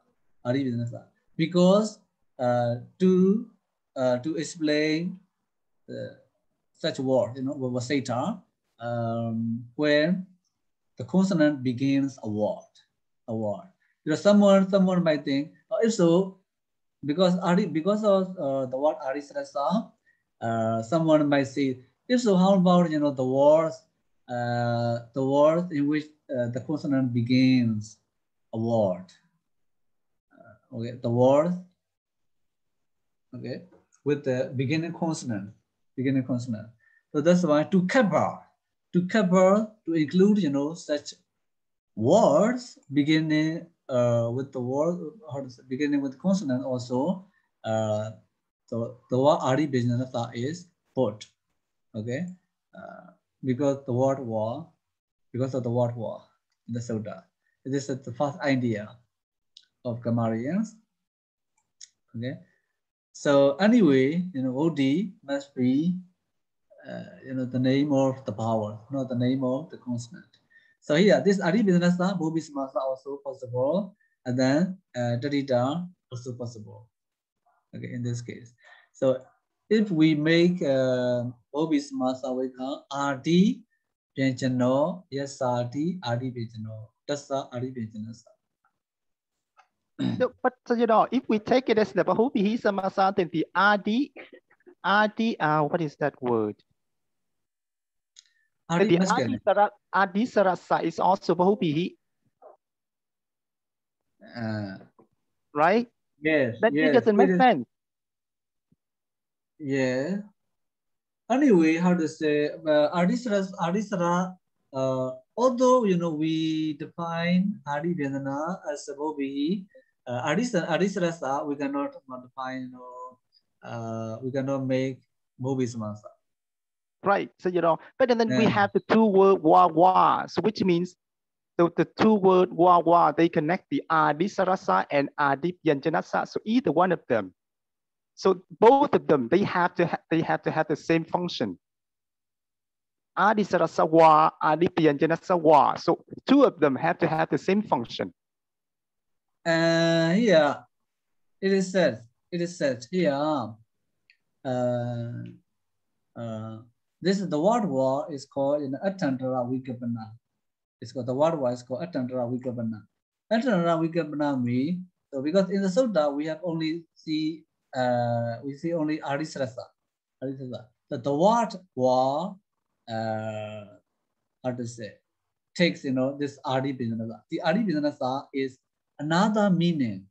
Adi Bijanasa. Because to explain such word, vaseta, when the consonant begins a word. Someone might think, if so, because of the word arisarasa, someone might say, if so, how about the words in which the consonant begins a word? Okay, the word, okay, with the beginning consonant. So that's why to include such words beginning with the word, beginning with consonant also. So the word Adi Bijanasa is put. Okay, because of the word war in the Sutta. This is the first idea of grammarians. Okay, so anyway, OD must be the name of the power, not the name of the consonant. So here, this Adi Bijanasa, Bhubismasa also possible, and then Taddhita also possible. Okay, in this case. So if we make Bhubismasa, we call Adi Vyanjano, Yasadi, Adi Vyanjano. That's the Adi Vyanjanasa. No, but if we take it as the Bahubihi Samasa, then the Adi, what is that word? Adi Sarasa is also Bahubihi. Right? Yes. That it doesn't make sense. Yeah. Anyway, how to say Adisara, although we define Adi Vedana as a Bhobihi, Adisarasa we cannot modify, we cannot make Bhobismasa. Right. So but then we have the two word wa, so which means the two word wa, they connect the Adisarasa and Adipyanjanasa. So either one of them. So both of them, they have to have the same function. Adisarasa wa, Adipyanjanasa wa. So two of them have to have the same function. Yeah, it is said here. This is the word wa is called Atantara Vikapana. It's called the word wa is called Atantara Vikapana. Atantara Vikapana means, so because in the Sutta we have only see only Arisrasa. But the word wa how to say takes this Adi Bijanasa. The Adi Bijanasa is another meaning.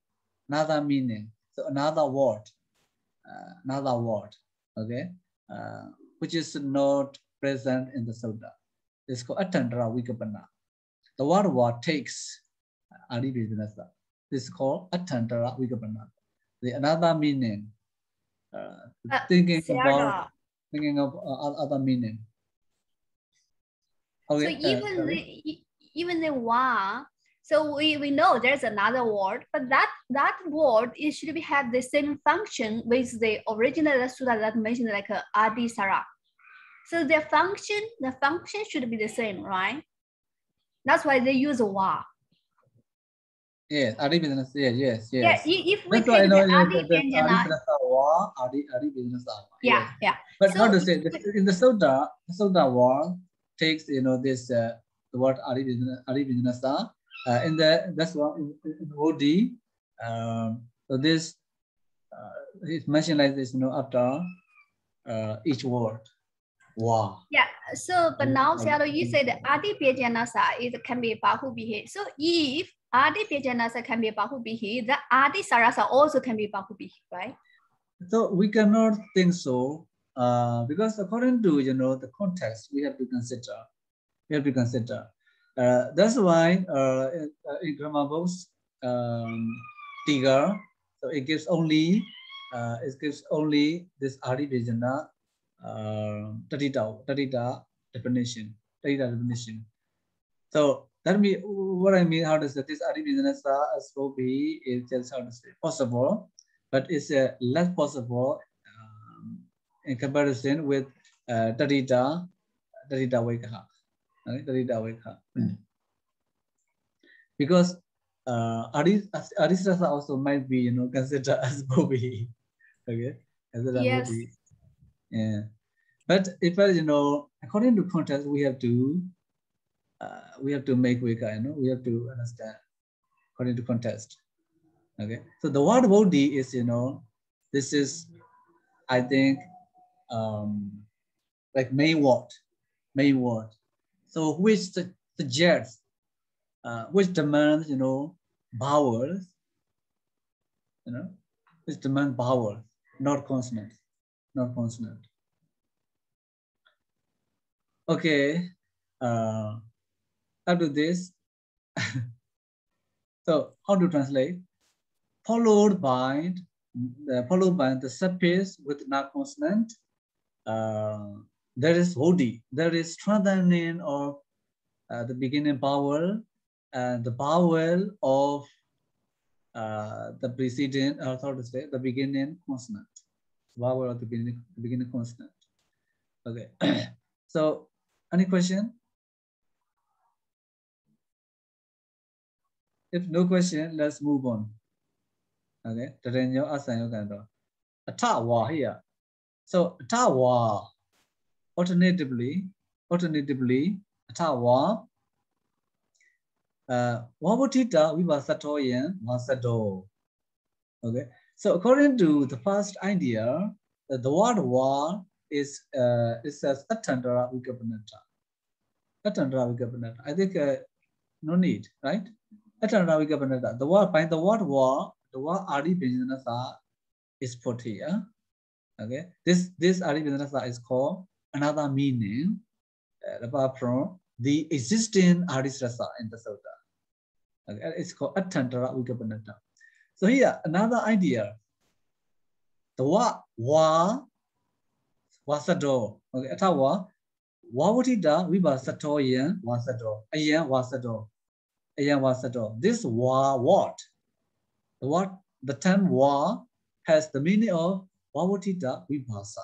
So another word. Okay, which is not present in the Sutta. It's called Atandra Vikapana. The word what takes Adi Bijanasa. This is called Atandra Vikapana. The another meaning. Thinking of other meaning. Okay. So even the wa, so we know there's another word, but that word it should have the same function with the original Sutta that mentioned like Adi Sara. So the function should be the same, right? That's why they use wa. Yes, Adi Bijanasa. Yes. Yeah, if we that's take the Adi Bijanasa, Adi Bijanasa. Yeah. But so, how to say in the Sutta word takes this the word Adi Bijanasa. In the that's one in OD. So this is mentioned like this, after each word. Wow. Yeah. So, but now, Sayadaw, you said Adi Pyajanasa can be Bahubihi. So, if Adi Pyajanasa can be Bahubihi, the Adi Sarasa also can be Bahubihi, right? So we cannot think so, because according to the context, we have to consider. That's why in grammar books, Tiga, so it gives only this Adi Vijana Taddhita definition. So that means what I mean. How to say this Adi Vijana as will be is just how to say possible, but it's less possible in comparison with Taddhita Taddhitakaṇḍa. Okay, Taddhitakaṇḍa. Because Arisrasa also might be, considered as Bobhi. Okay, considered Yes. Bobhi. Yeah. But if according to context, we have to make Vika, we have to understand according to context. Okay. So the word Bodhi is, this is, I think, like main word. So which suggests, which demands, vowels, which demand vowels, not consonant. Okay. After this, so how to translate? Followed by the suffix with not consonant. There is Bodhi. There is strengthening of the beginning vowel and the vowel of the preceding, how to say, the beginning consonant. Vowel of the beginning consonant. Okay. So, any question? If no question, let's move on. Okay. Atawa here. So atawa, alternatively, atawa. Wabutita vibhasatoyan vasado. Okay. So according to the first idea, the word wa is says atandra vikapanata. I think no need, right? Atandra vikapanata. The word wa, the word adi binjanasa is put here. Okay. This adi binjanasa is called another meaning apart from the existing adisrasa in the sutta. Okay. It's called atandra vikapanata. So here another idea. The wa wasado. Okay, atawa wawatita vibhasatoyan wasado. Ayan wasado. This wa what? The term wa has the meaning of wawatita vibhasa.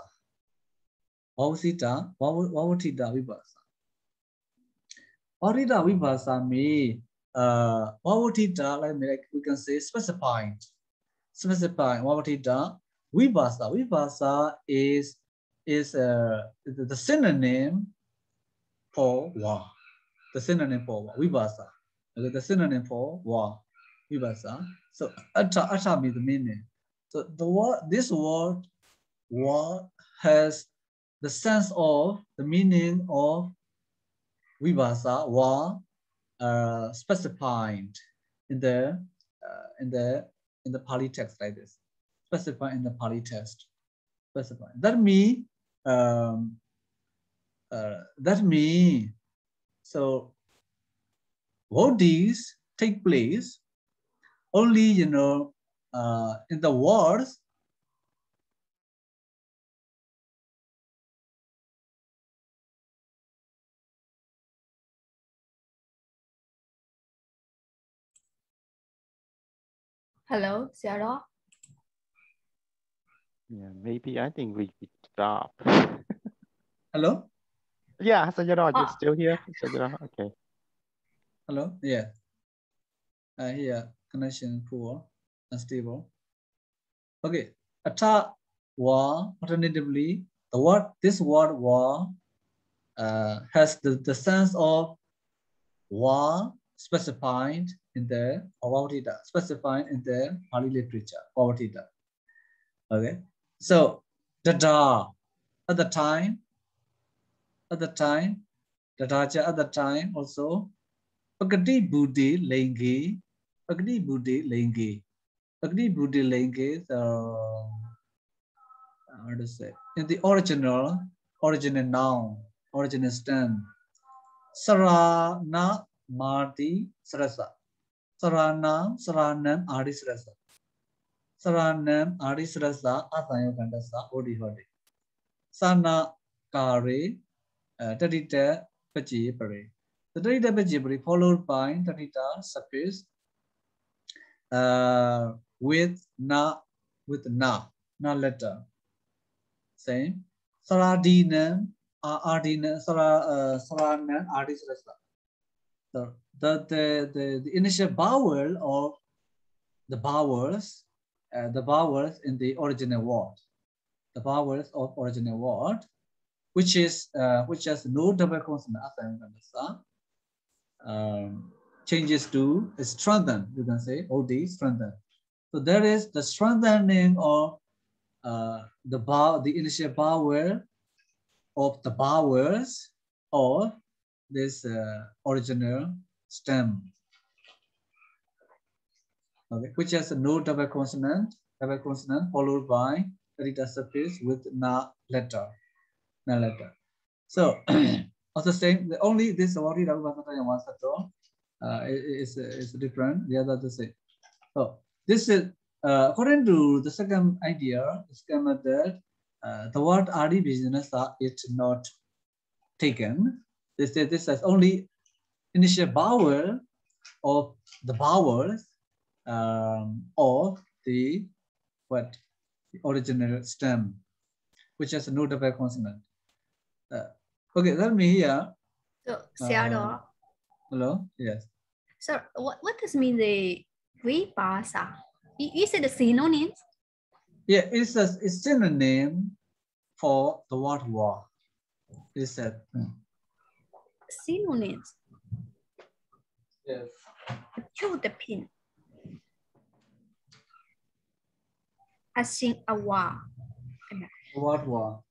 Wawatita vibhasa. Wawatita vibhasa means wawatita, like we can say specifying wawatita. Vibhasa is the synonym for wa. Vibhasa. Okay, the synonym for wa. Vibhasa. So atta means the meaning. So this word wa has the sense of the meaning of vibhasa wa specified in the Pāḷi text like this. Specified in the Pāļi text. Specified. That means so what these take place only in the words Hello, Sayadaw. Yeah, maybe I think we stop. Hello? Yeah, Sayadaw, you're still here? Sayadaw, okay. Hello? Yeah. Here, connection poor, unstable. Okay. Atta wa, alternatively, this word wa has the sense of wa specified in the Pāļi literature. Okay. So dada at the time also Pagati Buddhi Lengi. So how to say in the original noun, original stem. Sarana Marti Sarasa. Saranam Adi Sarasa. Saranam Adi Sarasa Asayokandasa Odi Hodi. Sana Kare Taddhita Pachipari. The Taddhita Pachipari followed by Taddhita suffix with na letter. Same. Saradinam Ardina Saranan Ardis. So the initial vowel of the vowels in the original word, the vowels of original word, which has no double consonant, as I understand, changes to strengthen. You can say OD strengthen. So there is the strengthening of the initial vowel of the vowels of this original stem, okay, which has no double consonant followed by rita suffix with na letter. So also same, only this is different. The other the same. So this is according to the second idea, the second method, the word RD business is not taken. This is only initial vowel of the vowels of the original stem, which has no double consonant. Okay, let me hear. So, Sayadaw. Hello. Yes. So, what does mean the vipasa? Is it a synonym? Yeah, it's a synonym for the word war. Is that synonyms? Yes. To the pin. Asing awa. Word war.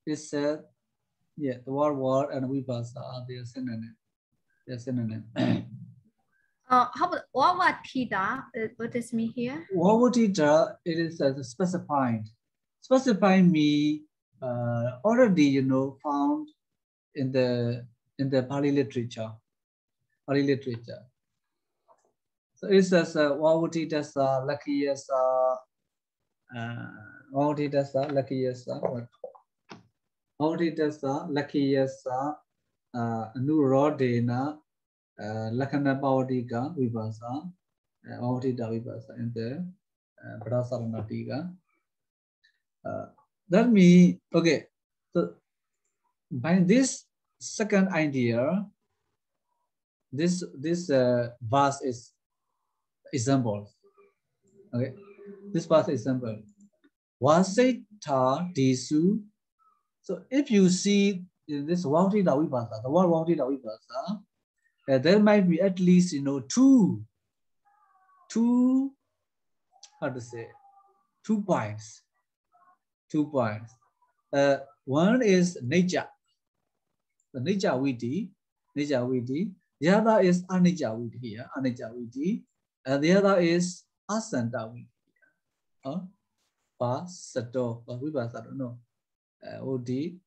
It said, yeah, the word war and vipasa are their synonym. They're synonym. How about wawatita? What does mean here? Wawatita, it is specified. Specified me already, found in the Pāļi literature. Pāļi literature. So it says Wawatita sa Lakhiya sa Wawatita sa Lakhiya sa what? Wawatita sa Lakhiya sa Anurodena Lakhana Pāwadika Vipasa Wawatita Vipasa in the Prasaranatika. That means, okay, so by this second idea, this verse is example. Okay, this verse is example. Vaseta disu. So if you see in this Wawatita Vipasa, the word Wawatita Vipasa, there might be at least two how to say 2 points. 2 points. One is nature, the nature viti. The other is anicca viti here, anicca viti. And the other is asanta viti. Pasato, vipasato, no. Odi,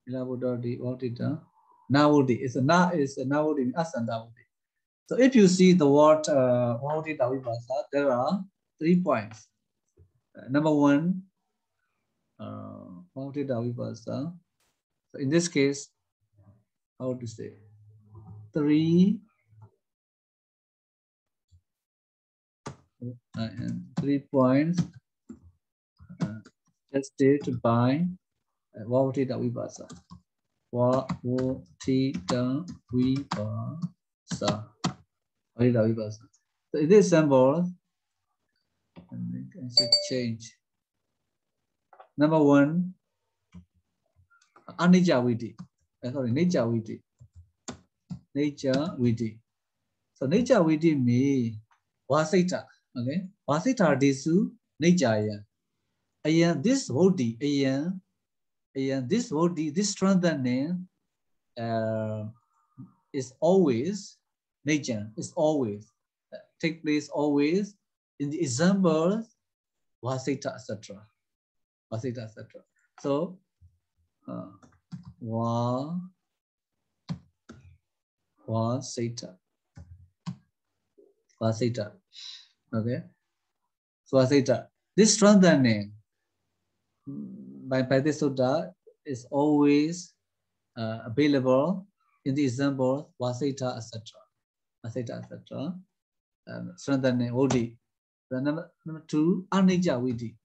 ilabudodi, odita, naudi. It's a naudi, asanta viti. So if you see the word Wawatita Vipasa, there are 3 points. Number one, Wawatita Vipasa. So in this case, how to say 3 points tested by Wawatita Vipasa. Wawatita Vipasa. So in this symbol, I should change. Number one, anicca viti. Sorry, nature viti. Nature viti. So nature viti means vasita. Okay, vasita disu nature. Ayan this voti. Ayan this voti. This strengthening is always nature. Is always take place always in the examples vasita etc. Vasita etc. So vasita. Okay. So vasita. This strengthening by this sutta is always available in the example vasita etc. Vasita etc. Strengthening voti. The number two, anicca viti.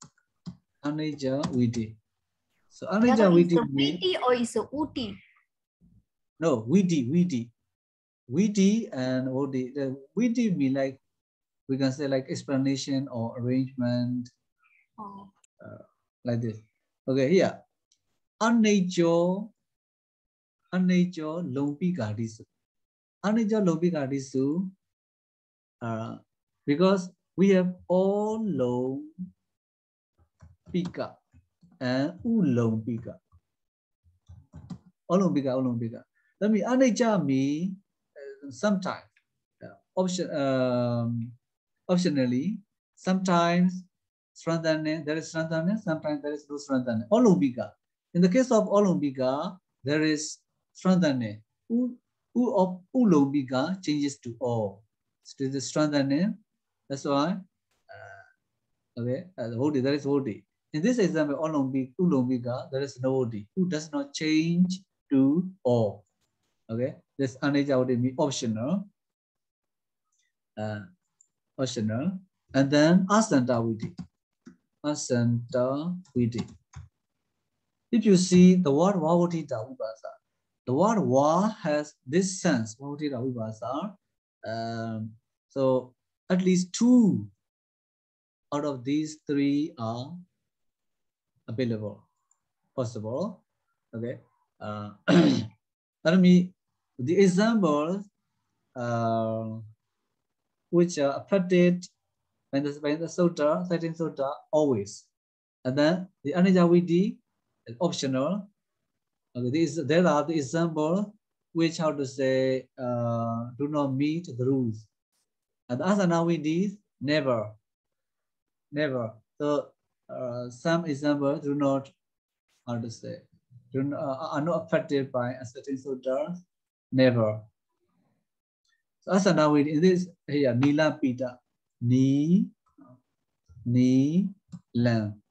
Anicca viti. So anicca viti is witi or is uti? No, viti and voti. The viti mean like we can say like explanation or arrangement, like this. Okay, here anicca lompi gadisu. Anicca lompi gadisu. Because we have all long pika and ulong pika. All long pika. That means anicca means sometimes optionally, sometimes strengthening, there is strengthening, sometimes there is no strengthening. Olumbika. In the case of Olumbika, there is strengthening. U of Ulumbika changes to O. So the strengthening. That's why okay, Vodi, there is Vodi. In this example, Ulumbika, there is no Vodi. U does not change to O. Okay, this anicca would be optional. Optional, and then asanta viti. Asanta viti. If you see the word vavotita vibhasa, the word va has this sense, vavotita vibhasa. So at least 2 out of these 3 are available, possible. Okay. Let me the examples which are affected by the sutta, citing sutta, always. And then the anicca viti is optional. Okay, there are the example which, how to say, do not meet the rules. And asana viti, never. So some examples do not, how to say, are not affected by a certain sutta, never. So asana viti, in this here, nila pita, ni lan.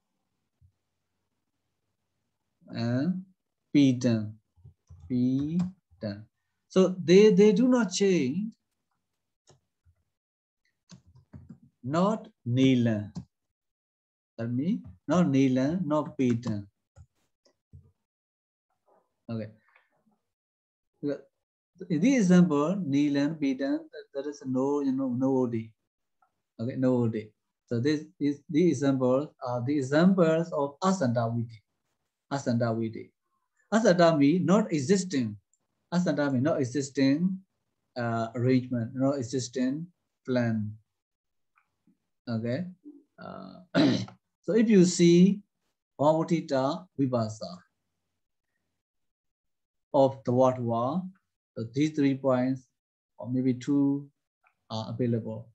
And Peter. So they do not change. Not Neelan. That means not Neelan, not Peter. Okay. In this example, Neelan, Peter, there is no OD. Okay, no OD. So this is the examples are the examples of asanta viti. Asanta viti. Asanta means not existing. Asanta means not existing arrangement, not existing plan. Okay. So if you see vavotita vibhasa of the word va, so these 3 points or maybe 2 are available.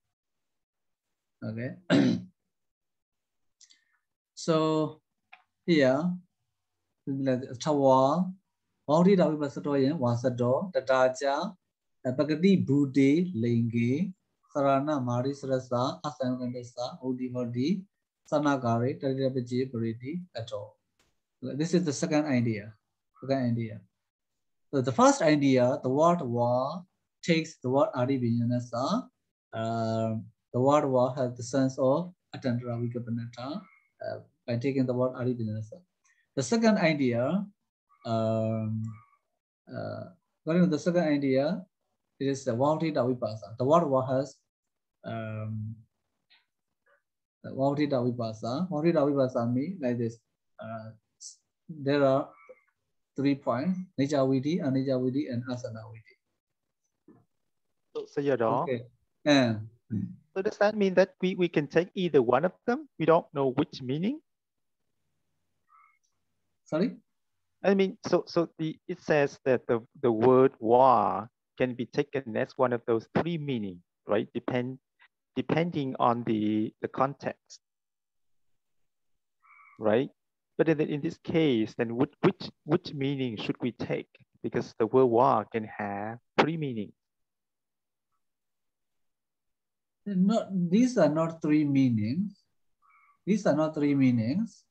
Okay. So here, Tawa, vavotita vibhasa toyen vasato, tataja, pagati bhude lenge, sarana mari sarasa, asanukandesa, odi hodi, sanagari, tadirapiji pariti at all. This is the second idea. So the first idea, the word va takes the word adi vinyanasa. The word va has the sense of atandra vikapanata by taking the word adi vinyanasa. The second idea, according to the second idea, it is the vavotita vibhasa. The word va has vavotita vibhasa. Vavotita vibhasa means like this. There are 3 points: anicca viti, anicca viti, and asana viti. So Sayadaw, okay. So does that mean that we can take either one of them? We don't know which meaning? Sorry? I mean, so it says that the word va can be taken as one of those 3 meanings, right? Depending on the context, right? But in this case, then which meaning should we take? Because the word va can have 3 meanings. These are not 3 meanings. These are not 3 meanings.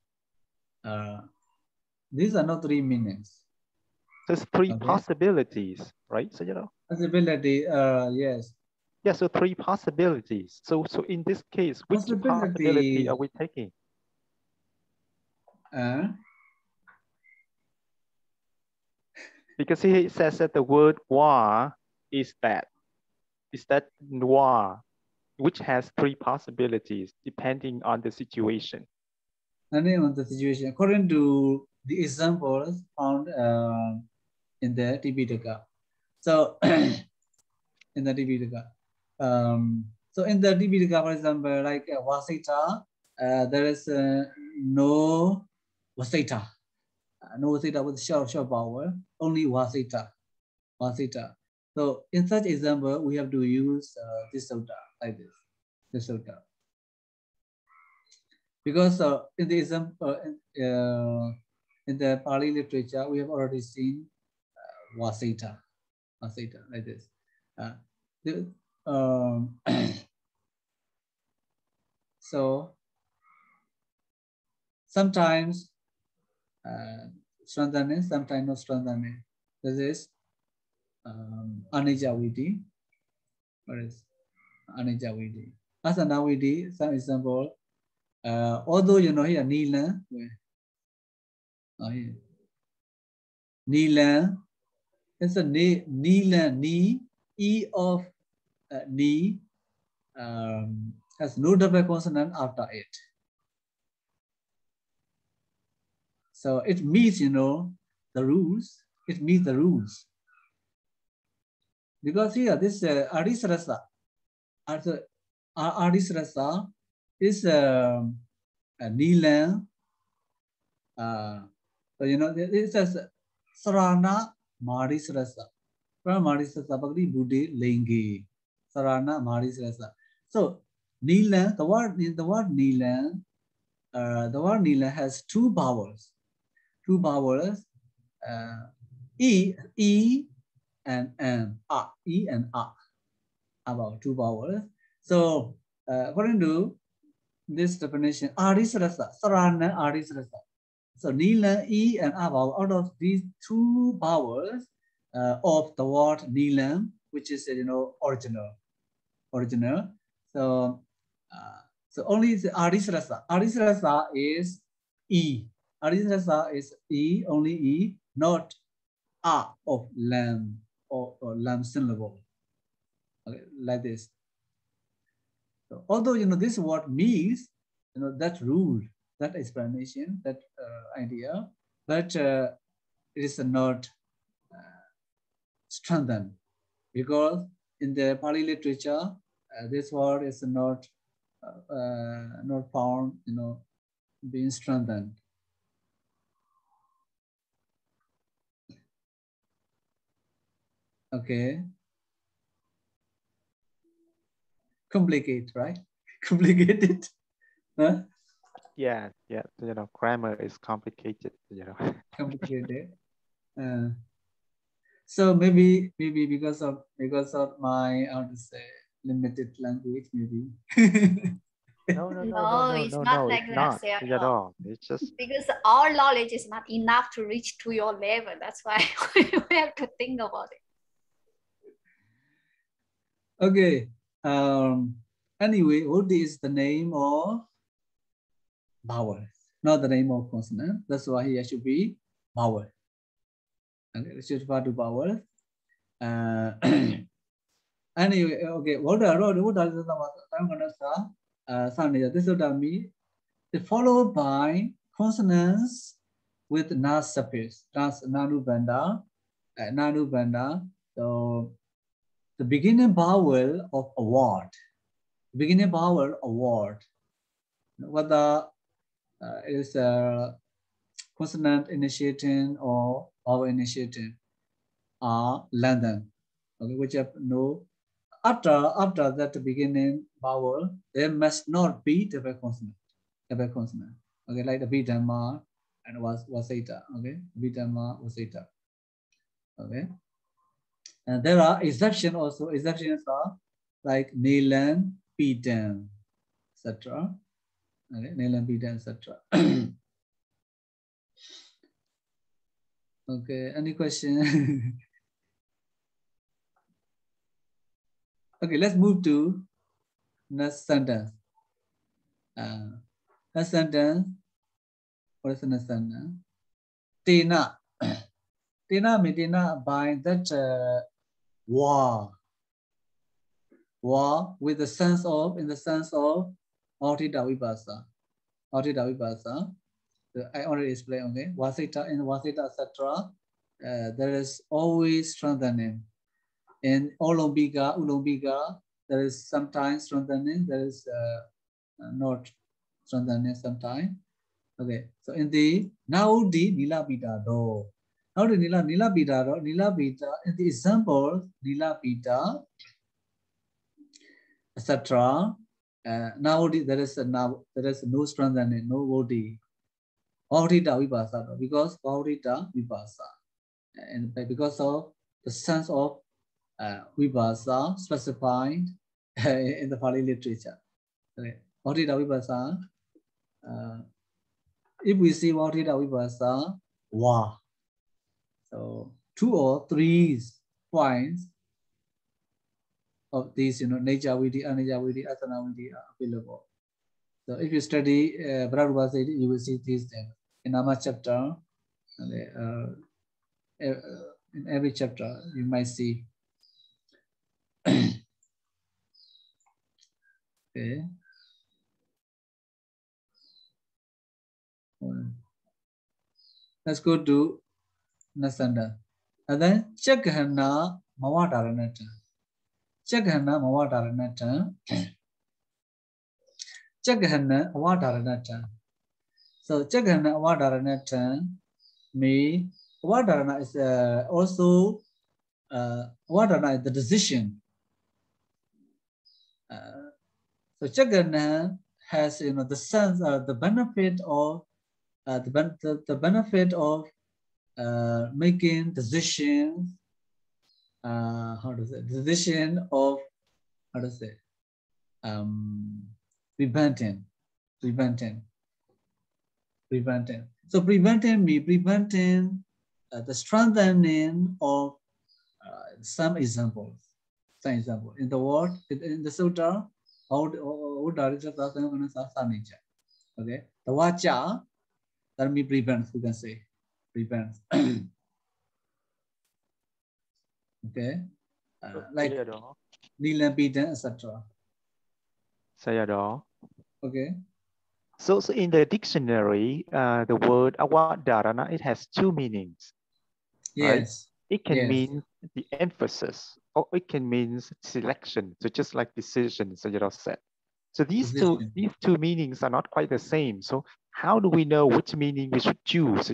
These are not 3 meanings. There's 3 possibilities, right? So possibility, yes. Yeah, so 3 possibilities. So in this case, which possibility are we taking? Because he says that the word war is that war, which has three possibilities depending on the situation. Depending on the situation, according to the examples found in the Taddhitakaṇḍa. So in the Taddhitakaṇḍa. So in the Taddhitakaṇḍa, for example, like Vasita, there is no Vasita. No Vasita with short power, only Vasita. So in such example, we have to use this sutta like this. This sutta. Because in the example, in the Pāḷi literature, we have already seen Vasita like this. So sometimes strengthening, sometimes not strengthening. This is Anijaviti. What is Anijaviti? Asanaviti, some example. Although you know here Nila, Nila, it's a Nila, ni, E of ni has no double consonant after it. So it meets, you know, the rules. It meets the rules. Because here, this Arisrasa, Arisrasa is Nilan. So, you know, it says Sarana Marisrasa. Marisrasa, Bagri Buddhi Lengi. Sarana Marisrasa. So, Nilan, the word Nilan, the word Nilan has two vowels. Two vowels, E and M, A, E and A, about two vowels. So, according to this definition, Arisrasa, Sarana Arisrasa. So, Nila, E and A vowel, out of these two vowels of the word Nilam, which is, you know, original. So, so only the Arisrasa. Arisrasa is E. Arisrasa is E, only E, not A of lamb or lamb syllable. Okay, like this. So, although you know this word means, you know, that rule, that explanation, that idea, but it is not strengthened, because in the Pāḷi literature, this word is not found, you know, being strengthened. Okay. Complicated, right? Complicated. Huh? Yeah, you know, grammar is complicated, you know. Complicated. So maybe because of my, how to say, limited language, maybe. No, it's not like that, Sayadaw. It's just because our knowledge is not enough to reach to your level. That's why we have to think about it. Okay. Anyway, what is the name of vowel? Not the name of consonant. That's why here should be vowel. Okay, let's just refer to vowel. Anyway, okay. What are this would mean it's followed by consonants with nas suffix, nanubanda. So the beginning vowel of a word, whether is consonant initiating or vowel initiating, are lengthened. Okay, which have no, after that beginning vowel, there must not be double consonant. Okay, like the Vidhamma and Vasita. Okay, Vidhamma, Vasita. Okay, and there are exceptions also. Exceptions are like Nilan, Pidam, etc. Okay, Nilan, Pidam, etc. Okay, any question? Okay, let's move to next sentence. Next sentence. What is the next sentence? Tena. Tina Medina by that war with the sense of, in the sense of Autita Vipasa. Autita Vipasa. I already explained, okay? Vasita, in Vasita, etc. There is always strengthening. In Ulombiga, there is sometimes strengthening, there is not strengthening sometimes. Okay, so in the Naudi Nilabita do. Now the Nilabita, in the example, Nilabita, etc. Naudi, there is no strengthening, no Vodi. Vaurita Vipasa, because Vaurita Vipasa. And because of the sense of Vipasa specified in the Pāļi literature. Okay. Vaurita Vipasa, if we see Vaurita Vipasa, wow. So 2 or 3 points of these, nature Vidi, Anija Vidi, Asana Vidi are available. So if you study Padarūpasiddhi, you will see these things. In Nama chapter, in every chapter, you might see. Okay. Let's go to Nasanda. And then Chakahana Mawadaranata. Chakahana Mawadaranata. Chakahana Mawadaranata. So Chakahana Mawadaranata means Wadarana is also Wadarana is the decision. So Chakahana has the sense, the benefit of the benefit of making decisions. How to say? Decision of preventing. So preventing the strengthening of some examples. In the word, in the sutta, okay, the vacha, that means prevents, we can say, prevents. Okay, like Nilampitan, etc. Sayadaw. Okay. So in the dictionary, the word awadarana, it has 2 meanings. Right? Yes. It can mean the emphasis, or it can mean selection. So just like decision, Sayadaw said. So these two meanings are not quite the same. So how do we know which meaning we should choose?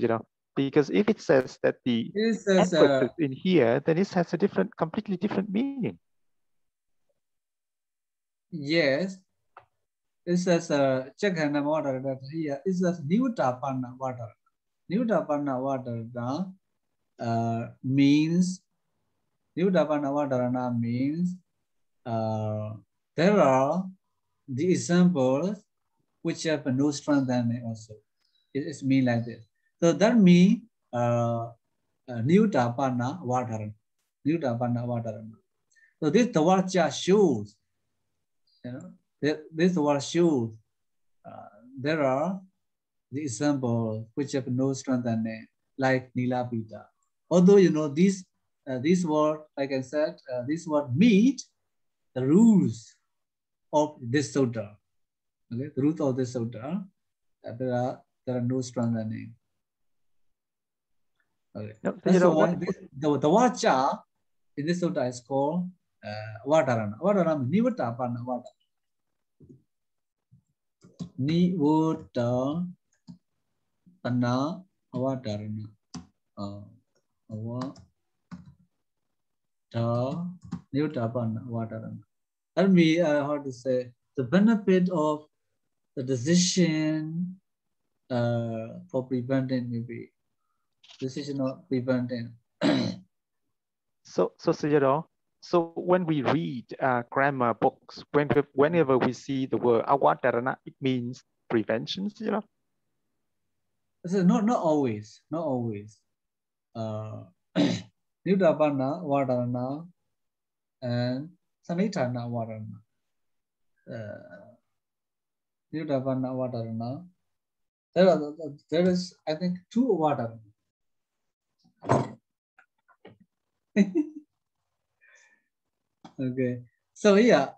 Because if it says that the emphasis in here, then it has a completely different meaning. Yes. It says Chakahana water that here. It says Nivutapana water. Nivutapana water means Nivutapana water means there are the examples which have no strengthening also. It means like this. So that means Nivutapana water. Nivutapana water. So this the word just shows. This word shows there are the examples which have no strengthening, like Nilapita. Although this word, like I said, this word meet the rules of this sutta. Okay, the rules of this sutta, there are no strengthening. Okay, that's why the vacha in this sutta is called Vadarana. Vadarana means Nivutapana Vadarana. Nivutapana Vadarana. Nivutapana Vadarana. That means how to say the benefit of the decision for preventing, maybe decision of preventing. So Sayadaw, so when we read grammar books, whenever we see the word awadarana, it means prevention, Sayadaw? So not always. Nivutapana Vadarana and Sanitana Vadarana. Nivutapana Vadarana. There is, I think, 2 Vadarana. Okay. So yeah,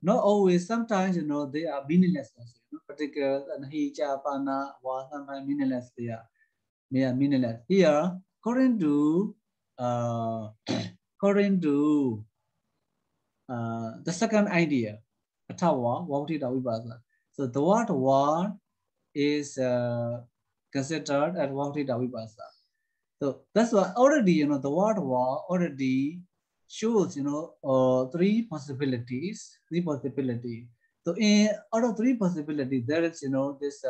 not always. Sometimes they are meaningless. Particular and he pana was sometimes meaningless. They are meaningless. Here, according to according to the second idea, Atawa, so the word war is considered as Vautita Vipasa. So that's why already, the word war already shows, three possibilities. So out of three possibilities, there is, this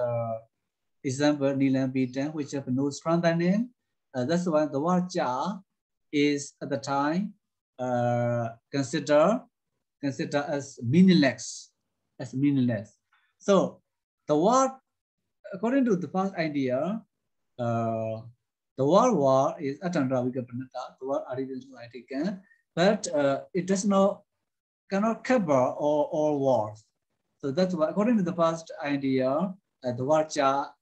example, Nilam Beaten, which have no strengthening. That's why the word cha is at the time considered as meaningless, So the word, according to the first idea, the word war is Atandra Vigapanata, the word Aridian, but it does not cannot cover all wars. So that's why, according to the first idea, the word cha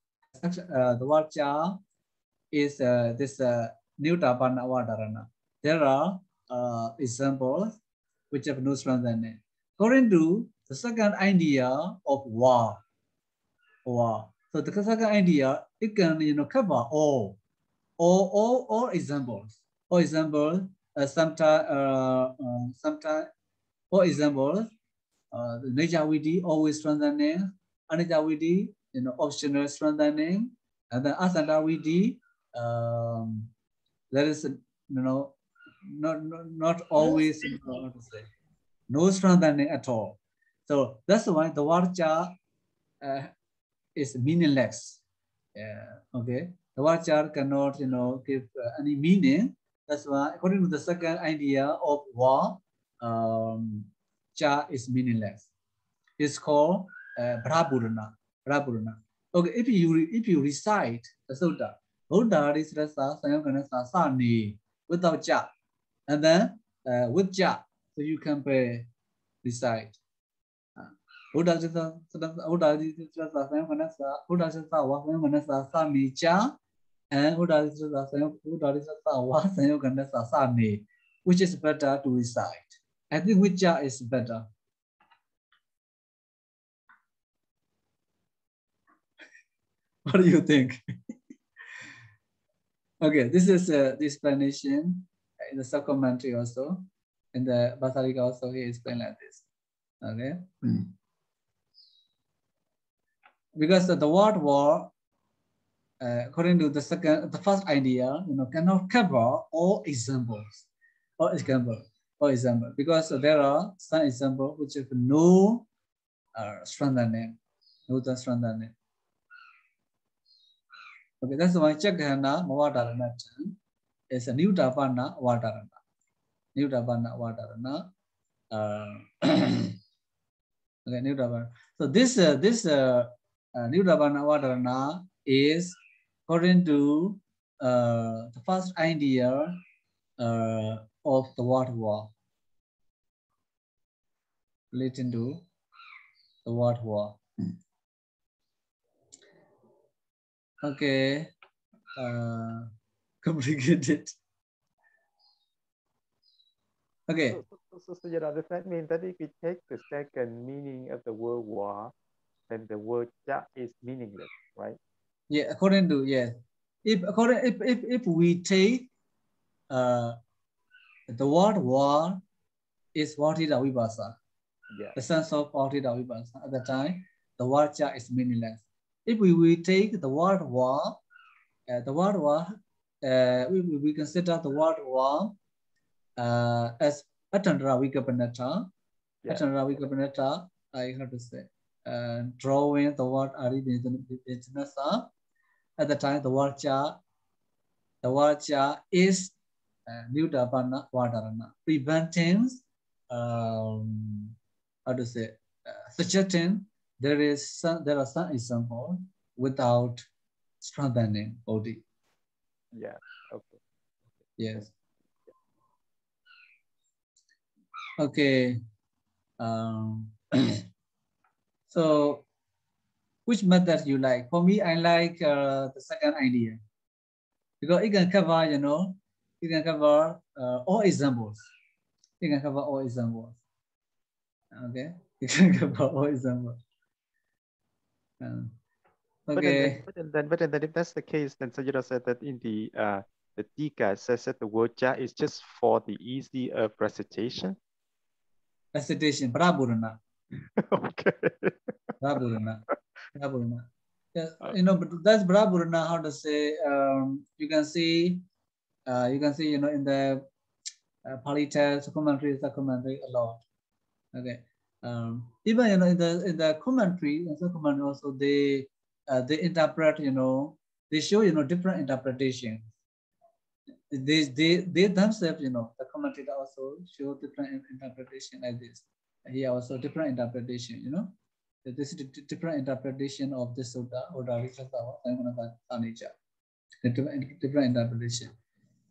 is this Newtapana Vadarana. There are examples which have no strengthening. According to the second idea of war. So the second idea, it can cover all examples. For example, sometime, for example, the Nejawidi always strengthening, Anijawidi, optional strengthening, and then Asandawidi, there is, not always, how to say, no strengthening at all. So that's why the word cha is meaningless. Okay, the word cha cannot, give any meaning. That's why, according to the second idea of war, cha is meaningless. It's called Brahpurana. Okay, if you recite the sutta, Buddha is rasa sayamkanasa sani without cha, and then with cha, so you can recite. Buddha is rasa sayamkanasa sani cha, and Buddha is rasa sayamkanasa sani, which is better to recite. I think which cha is better. What do you think? Okay, this is the explanation in the sub-commentary also. In the Basarika also, he explained like this. Okay. Because the word war, according to the first idea, cannot cover all examples. For example, because there are some examples which have no strengthening, Okay, that's why Chakana Mavadarana is a new Tapana Vadarana. Okay, new Tapana. So this new Tapana Vadarana is according to the first idea of the word war. Relating to the word war. Okay, complicated. Okay. So does that mean that if we take the second meaning of the word war, then the word ja is meaningless, right? Yeah, according to if we take the word war is Vautita Vipasa. Yeah. The sense of Vautita Vipasa. At the time, the word ja is meaningless. If we take the word war, we consider the word war as Atandra Vikapanata. Yeah. Atandra Vikapanata, I have to say, drawing the word Aridinasa. At the time, the word cha is Nudapana Vadarana, preventing, how to say, suggesting there are some examples without strengthening body. Yeah. Okay. Yes. Okay. So, which method you like? For me, I like the second idea because it can cover, You can cover all examples. You can cover all examples. Okay, you can cover all examples. Okay. But then if that's the case, then Sayadaw said that in the Tika says that the word ja is just for the easy recitation. Recitation, Brabhurana. Okay. Brabhurana. Brabhurana. Yeah, you know, but that's Brabhurana. How to say? You can see, you know, in the Pāḷi text, commentary a lot. Okay. Even you know in the commentary, also they interpret, you know, they show, you know, different interpretations. They themselves, you know, the commentator also show different interpretation like this. Here also different interpretation, you know. This is the different interpretation of this sutta or different interpretation.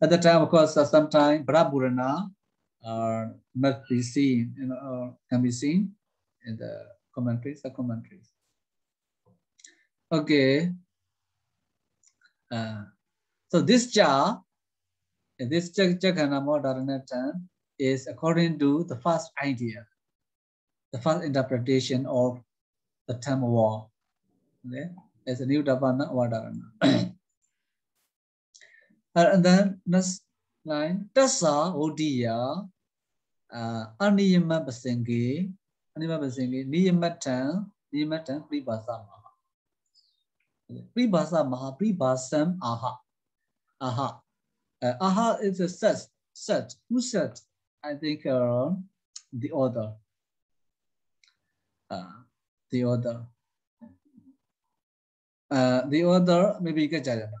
At the time, of course, sometimes Brabhurana must be seen, you know, can be seen in the commentaries, the commentaries. Okay. So this ja, this Jagannamodaranatan is according to the first idea, the first interpretation of the term war. Okay, as a new Davana or Dharana. And then next line, Tassa Odiya Aniyama Basengi, Niyamatan, Pribhasa Maha. Pribhasa Maha, Pribhasam Aha. Aha. Aha is a set. Who set? I think the author. The author. The author maybe Gajayana.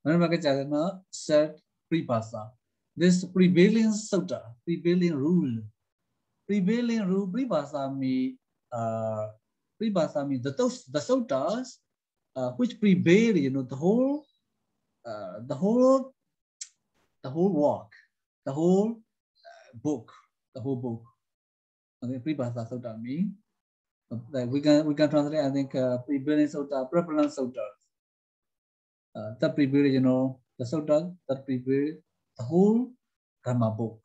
Remember Gajayana said Pribhasa. This prevailing sutta, prevailing rule, Pribhasa means the suttas which prevail, you know, the whole work, the whole book. Okay, Pribhasa sutta means we can translate, I think, prevailing sutta, prevalent suttas. That prevail, you know, the sutta that prevail the whole Karma book,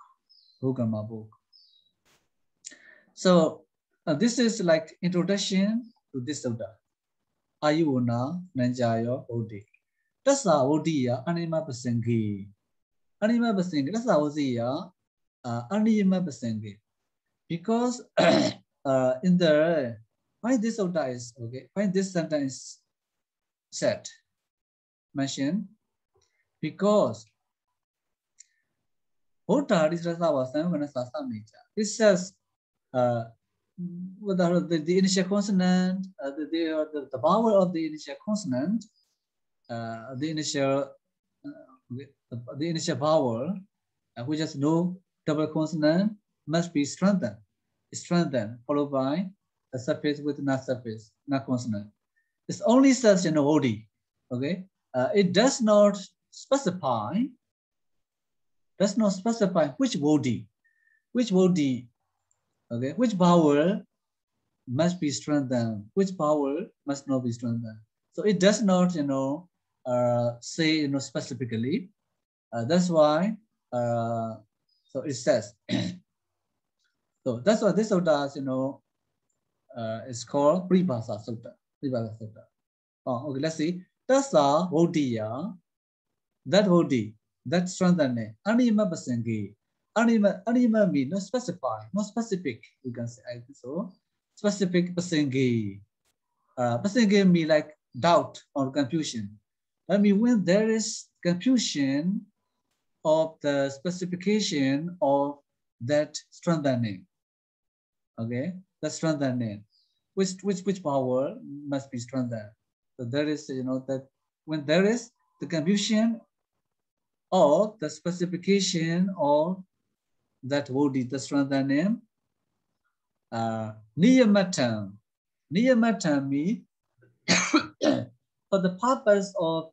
So this is like introduction to this sutta. Ayuna Nanjaya Odi. Tassa Odiya Anima Pasengi. Anima Pasengi. Tassa Odiya Anima Pasengi. Because in the why this sutta is okay, why this sentence said mentioned, because it says the initial consonant, the vowel of the initial consonant, the initial vowel, which has no double consonant, must be strengthened, followed by a suffix with not suffix, not consonant. It's only says in Odi, okay? It does not specify which Odi, okay, which vowel must be strengthened, which vowel must not be strengthened. So it does not, you know, say, you know, specifically. That's why, so it says. So that's why this sutta, you know, is called Pribhasa Sutta. Oh, okay, let's see. Tassa Odiya, that Odi, that strengthening, Anima Basengi. Anima means not specify, not specific, we can say so. Specific Basengi. Basengi means like doubt or confusion. I mean, when there is confusion of the specification of that strengthening, okay, the strengthening, which power must be strengthened. So there is, you know, that when there is the confusion of the specification of that word, the strengthening, niyamatam means for the purpose of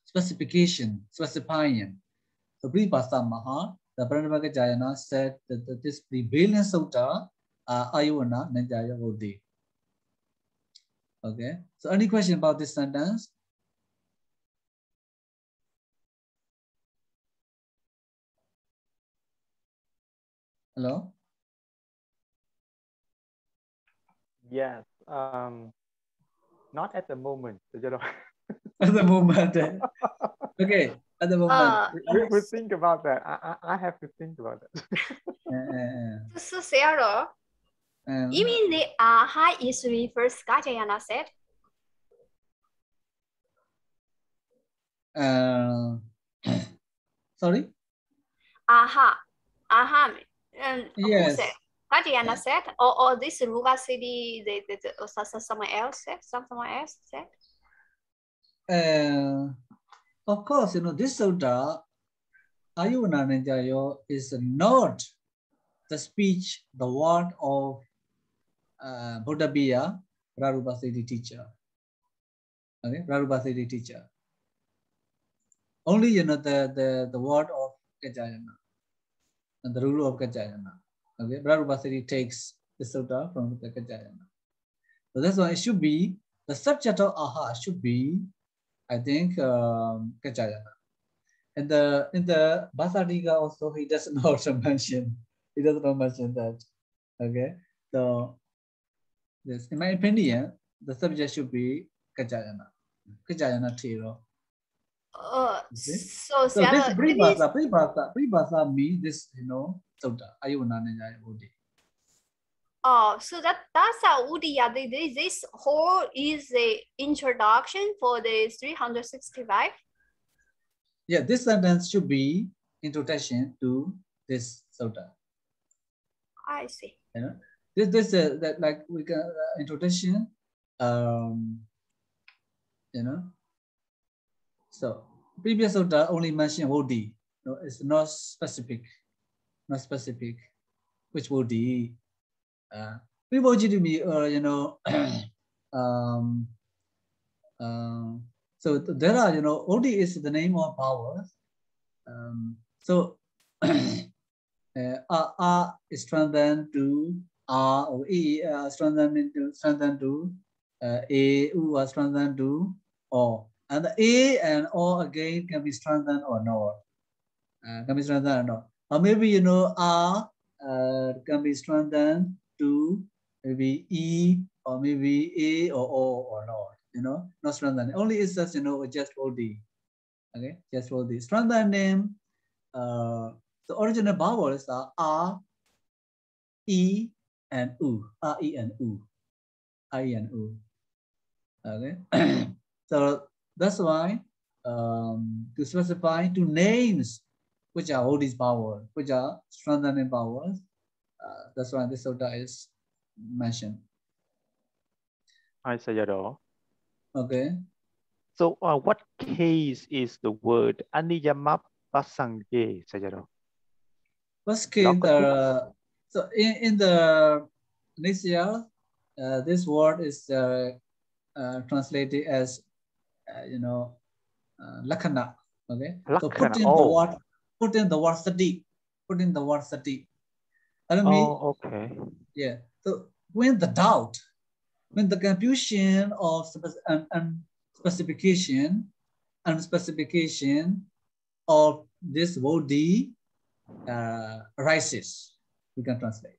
specifying. So Pribhasa Maha, the Pranavaka Jayana said that this prevailing sutta Ayuna Nanjaya Odi. Okay. So any question about this sentence? Hello? Yes. Not at the moment. At the moment. Okay, at the moment. We think about that. I have to think about that. So Sayadaw, you mean the aha is reverse Gajayana set? Sorry? Aha. Yes. Who said? Gajayana said, or this Ruga city, someone else said, someone else said. Of course, this sutta, Ayunananjayo, is not the speech, the word of Buddha Padarūpasiddhi teacher. Okay, Padarūpasiddhi teacher. Only, the word of Gajayana and the rule of Gajayana. Okay, Padarūpasiddhi takes the sutta from the Gajayana. So that's why it should be, the subject of aha should be, I think, Gajayana. And in the Bhasadika also, he does not mention that. Okay, so yes, in my opinion, the subject should be Gajayana Tiro. So this Pribhasa means this, sutta, Ayunananjaya Buddhi. Oh, so that's how Udiya. This whole is the introduction for the 365. Yeah, this sentence should be introduction to this sutta. I see. This that like we can introduction. So previous sutta only mentioned Bodhi. It's not specific. Which Bodhi? Vibhoji to me, so there are, Odi is the name of powers. So A is strengthened to A, or E strengthened to A, U are strengthened to O. And the A and O again can be strengthened or not. Can be strengthened or not. Or maybe, A can be strengthened to maybe E or maybe A or O or not. Not strengthened. Only it's just, just OD. Okay, just OD. Strengthened name. The original vowels are R, E, and U. R, E, and U. R, E, and U. Okay. So that's why to specify two names which are all these vowels, which are strengthening vowels. That's why this sutta is mentioned. Hi, Sayadaw. Okay. So what case is the word Aniyama Pasangye, Sayadaw? First case, so in the next year, this word is translated as, lakana. Okay. Lakana. So put in the word sati. Put in the word sati. Okay. Yeah. So when the doubt, when the confusion of specification of this body arises, we can translate.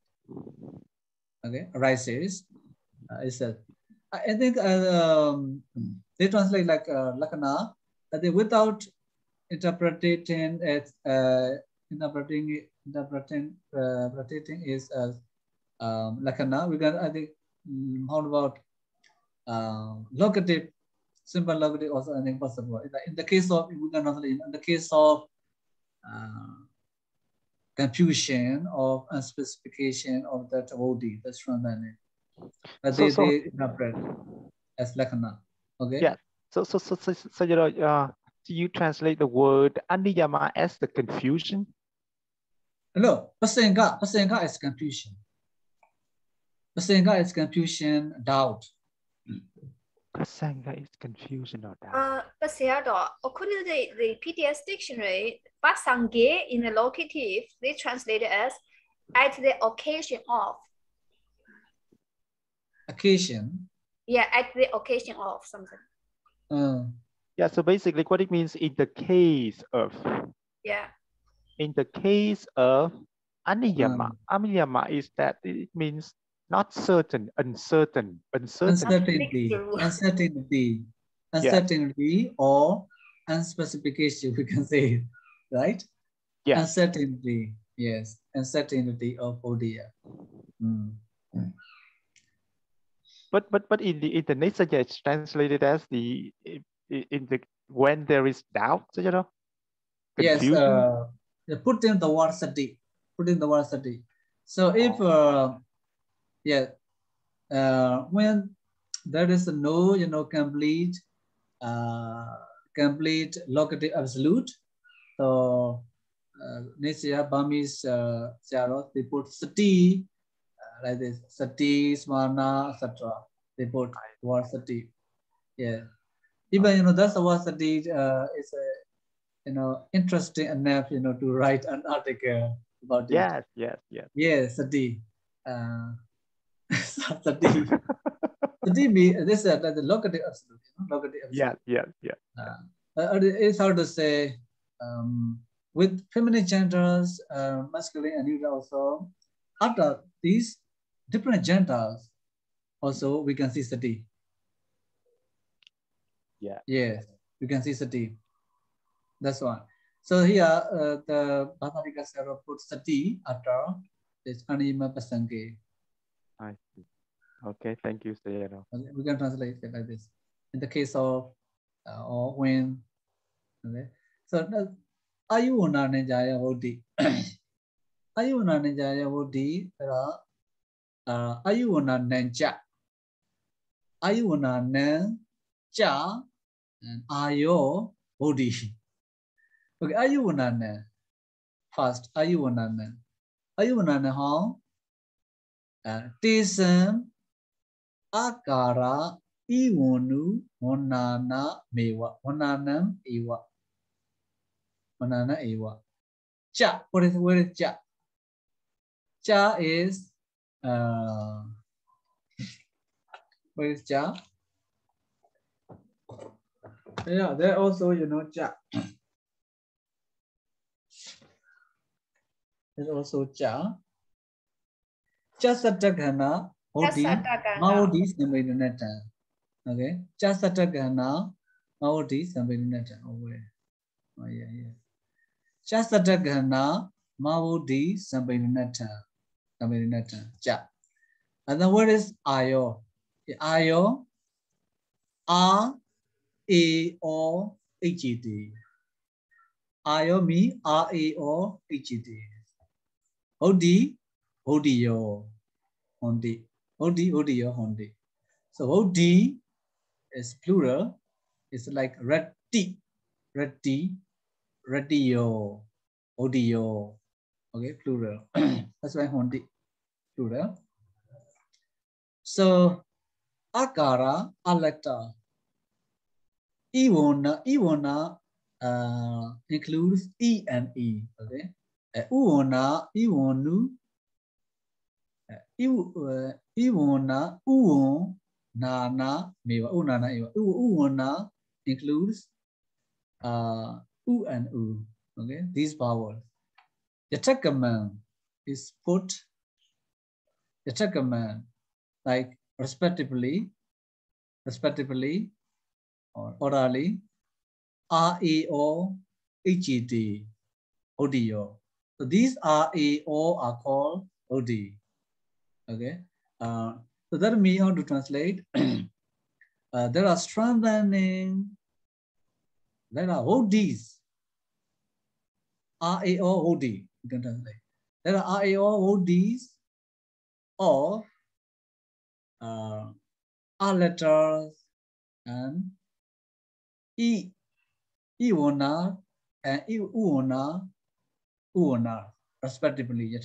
Okay, arises. It said, I think they translate like lakana. I think without interpreting it, interpreting is lakana. We can, I think, how about locative, simple locative also, I think, possible. In the case of, we can translate in the case of confusion of unspecification of that body, that's from the name. But they interpret as lakana. Okay. Yeah. So you translate the word aniyama as the confusion? No, pasanga is confusion. Pasanga is confusion, doubt. Pasanga is confusion or doubt. But Sayadaw, according to the PTS dictionary, Pasangye in the locative, they translate it as at the occasion of. Occasion? Yeah, at the occasion of something. Yeah, so basically what it means in the case of. Yeah. In the case of Aniyama. Aniyama is that it means not certain, uncertain, uncertainty, uncertainty or unspecification, we can say, right? Yes. Uncertainty, yes, uncertainty of Odya. But in the nature, it's translated as the in the when there is doubt, you know, confusion. Yes, put in the word sati. Put in the word sati. So if when there is no, you know, complete locative absolute, so nature Burmese they put sati like this, sati, smana, etc. They put word sati. Yeah. Even, you know, that's the word sati is you know, interesting enough, you know, to write an article about it. Yes, sati. Sati. Sati means this is the locative absolute. You know, locative absolute. It's hard to say. With feminine genders, masculine and neutral also. After these different genders, also we can see sati. Yes, we can see sati. That's one. So here the Bhattarika put sati after this anima pasange. I see. Okay, thank you, Sayadaw. We can translate it like this. In the case of or when. Okay. So ayuna ninjaya vodi. Ayuna ninjaya vodi. Ayuna ninja. Ayuna ninja and ayo vodi. Okay, ayuna nin. First, ayuna nin. Ayuna nin how? Tisam akara iwonu honana mewa. Honanam ewa. Honana ewa. Cha. Where is cha? Cha is where is cha? Yeah, there also, you know, cha. There's also cha. Chasatakana Hodi Maudi Sambedinata. Okay. Chasatakana Maudi Sambedinata. Oh yeah. Chasatakana Maudi Sambedinata. Sambedinata. Cha. And the word is ayo. Ayo. A A O H E D. Ayo me A A O H E D. Hodi Hodiyo. Hondi. Hodiyo, hondi. So hodi is plural. It's like reddi, radio, hodiyo. Okay, plural. That's why hondi, plural. So akara, a letter. Iwona includes E and E. Okay. Uwona, iwonu. Iwona, uwon, nana, mewa, unana, ewa. Uwona includes u and u. Okay, these vowels. Yatakaman is put yatakaman like respectively or orally. R-A-O, H-E-D, Odiyo. So these R-A-O are called Odi. Okay. So that means how to translate. There are strengthening. There are Odis. R-A-O Odi. You can translate. There are R-A-O Odis of R letters and Iwona and Uona, respectively.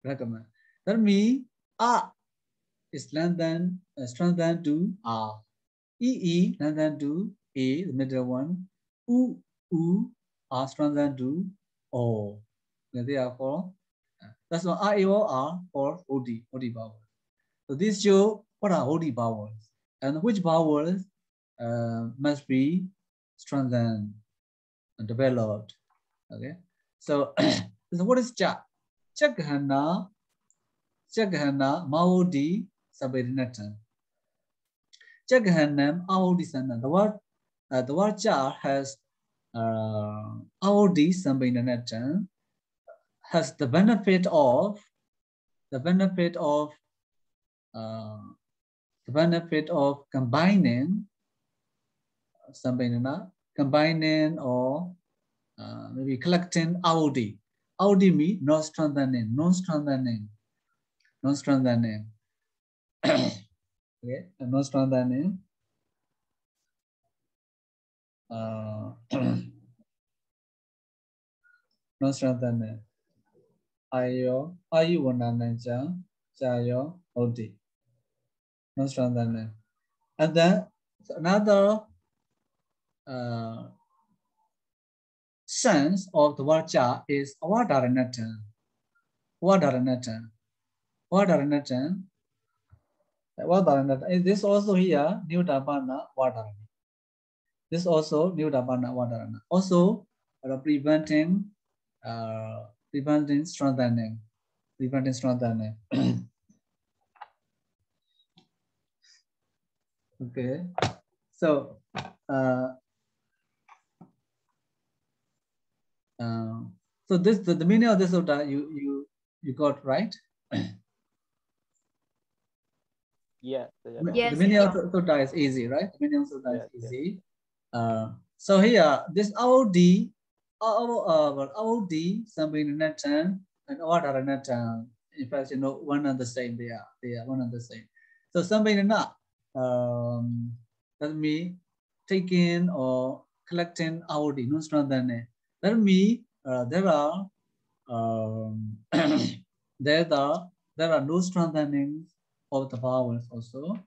Recommend. That means A is strengthened to R. E strengthened to A, the middle one. U are strengthened to O. Therefore, that's why I, O, R for OD vowels. So these show what are OD vowels and which vowels must be strengthened and developed. Okay, so So what is cha? Chagahana Maudi Sabedinatan. Chagahanam Audi Sana. The word cha has Audi Sabedinatan has the benefit of combining combining or maybe collecting Audi. Audi means non-strengthening. Okay, non-strengthening. Non-strengthening. Ayo wananaja jayo Audi. Non-strengthening. And then another sense of the word cha is Wadaranatan. This also here, New Dabana Wadarana. This also New Dabana Wadarana. Also preventing strengthening. Okay. So so this the meaning of this sutta you got right? Yeah. Yes, The meaning yes. of the sutta is easy, right? The meaning of the sutta is Yes, easy. So here this Audi, Sambhinatan and Avadaranatam. In fact, one and the same. They are one and the same. So Sambhinana that means taking or collecting Audi, no stronger than that means there are there are no strengthenings of the powers also.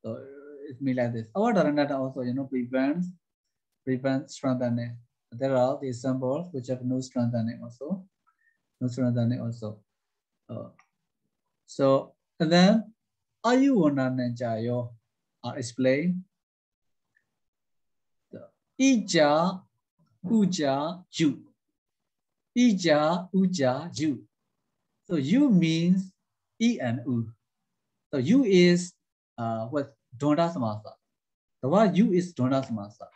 So it means like this. Our Dharanata also, prevents strengthening. There are these symbols which have no strengthening also. So and then Ayuwana Nenjayo are explained. Ija, Uja, Ju. Ija, Uja, Ju. So U means E and U. So U is what Dvanda Samasa. The word U is Dvanda Samasa.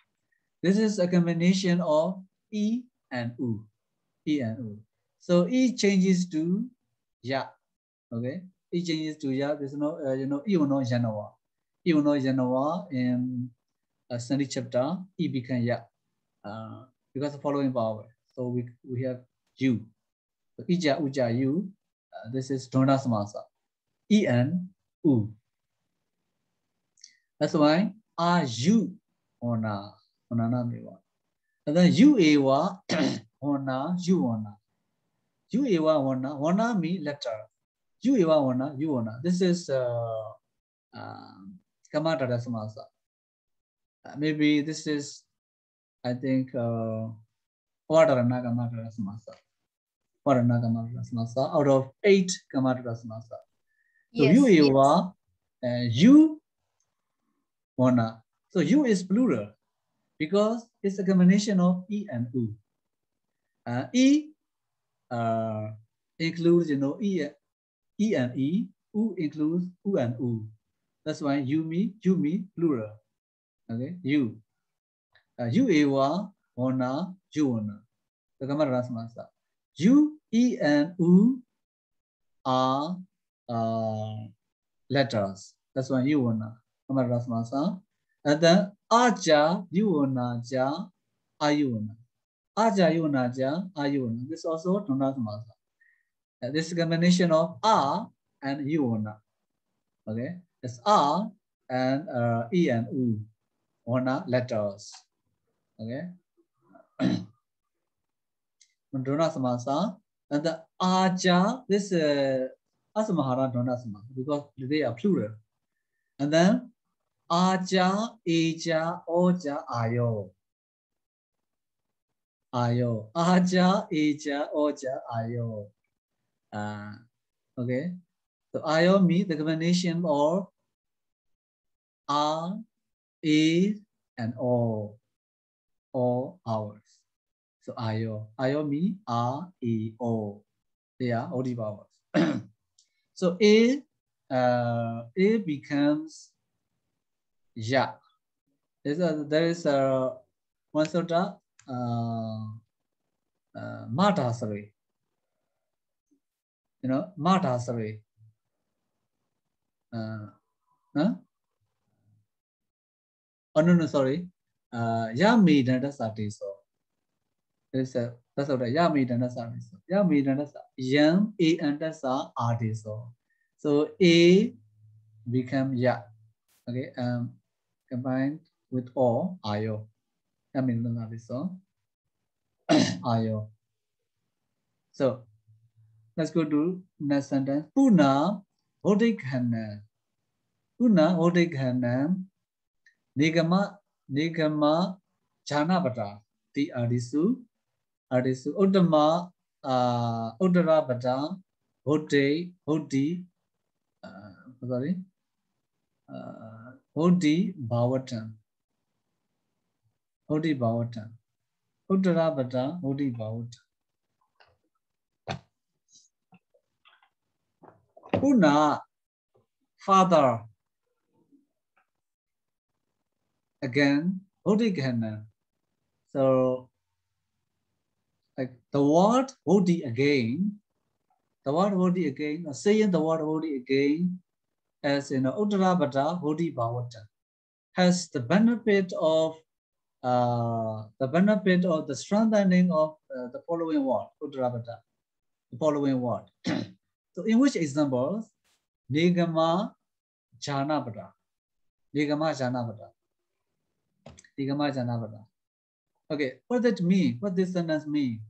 This is a combination of E and U. So E changes to Ya. Okay. E changes to Ya. There's no Iuno Janawa. In Sunday chapter, E became Ya. Because of following power. So we have U. So Ija, Uja, U. This is Dvanda Samasa. E and U. That's why you ona mewa. And then you ewa ona you ona. You ewa ona means letter. You ewa ona you ona. This is Kamatara Samasa. Maybe this is, I think, Vadarana Kamatara Samasa. Out of 8 Kamatara Samasa. So Yes, you ewa you ona. So you is plural because it's a combination of E and U. E includes E and E. U includes U and U. That's why you me plural. Okay, you. You ewa ona you ona. The Kamara Rasmasa. U, E and U are letters. That's why you ona. Kamara Rasmasa. And then aja you ona ja ayuna. Aja yuna ja ayuna. This also Dvanda Samasa. This is a combination of A and Yuna. Okay, it's A and E and U. Ona letters. Okay. Dvanda Samasa. And the Aja, this Asamahara Dvanda Samasa because they are plural. And then Aja, Eja, Oja, Ayo. Aja, Eja, Oja, Ayo. Okay. So Ayo means the combination of R, A, and all hours. So ayo. Ayo means A, E, O. They are OD vowels. So A becomes ya. There is a one sutta Madhasari. You know, Madhasari. Huh? Oh no, sorry. Yami Dandasati so. There's a that's what Yami Dandasati so. Yami Dandasa. Yam A and Dasa Adi so. So A become ya. Okay, combined with O, ayo. Yami Dandasati so. Ayo. So let's go to next sentence. Puna Bodhighana. Puna Bodhighana. Nigama Janabata. The Adisu Uddama Uddarabata Bodhi sorry Bodhi Bhavatan Uddarabata Bodhi Bhavatan. Puna, father. Again, Bodhighana. So, like the word Bodhi again, or saying the word Bodhi again, as in Uttarabhata Bodhi Bhavata, has the benefit of the strengthening of the following word, Uttarabhata, the following word. So, in which examples, Nigama Janabhata. Okay, what does that mean? What this sentence mean?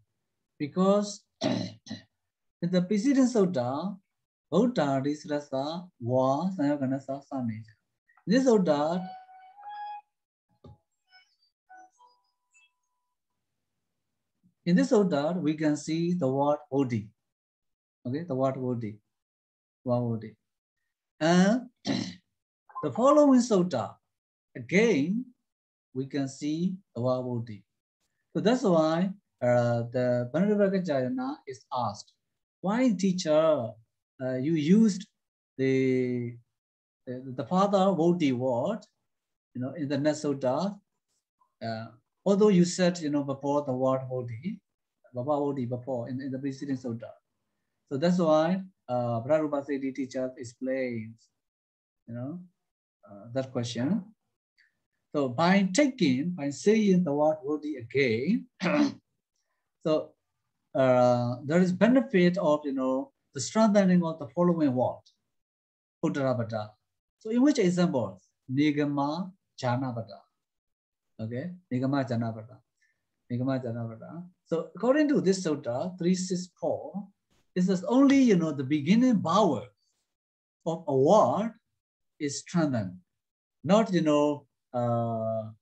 Because in the preceding sutta, Buddha is rasa wa sayagana sa saneja. This sutta, in this sutta, we can see the word Bodhi. Okay, the word Bodhi. And the following sutta, again, we can see the word Bodhi. So that's why the Padarūpasiddhi is asked, why teacher you used the father Bodhi word, you know, in the next sutta, although you said, you know, before the word Bodhi, Baba Bodhi before in the preceding sutta. So that's why Padarūpasiddhi teacher explains, you know, that question. So by saying the word Bodhi again, so there is benefit of, you know, the strengthening of the following word, Uttarabhata. So in which examples? Nigama Janabhata. Okay, Nigama Janabhata. So according to this sutta 364, it says only, you know, the beginning vowel of a word is strengthened, not, you know, the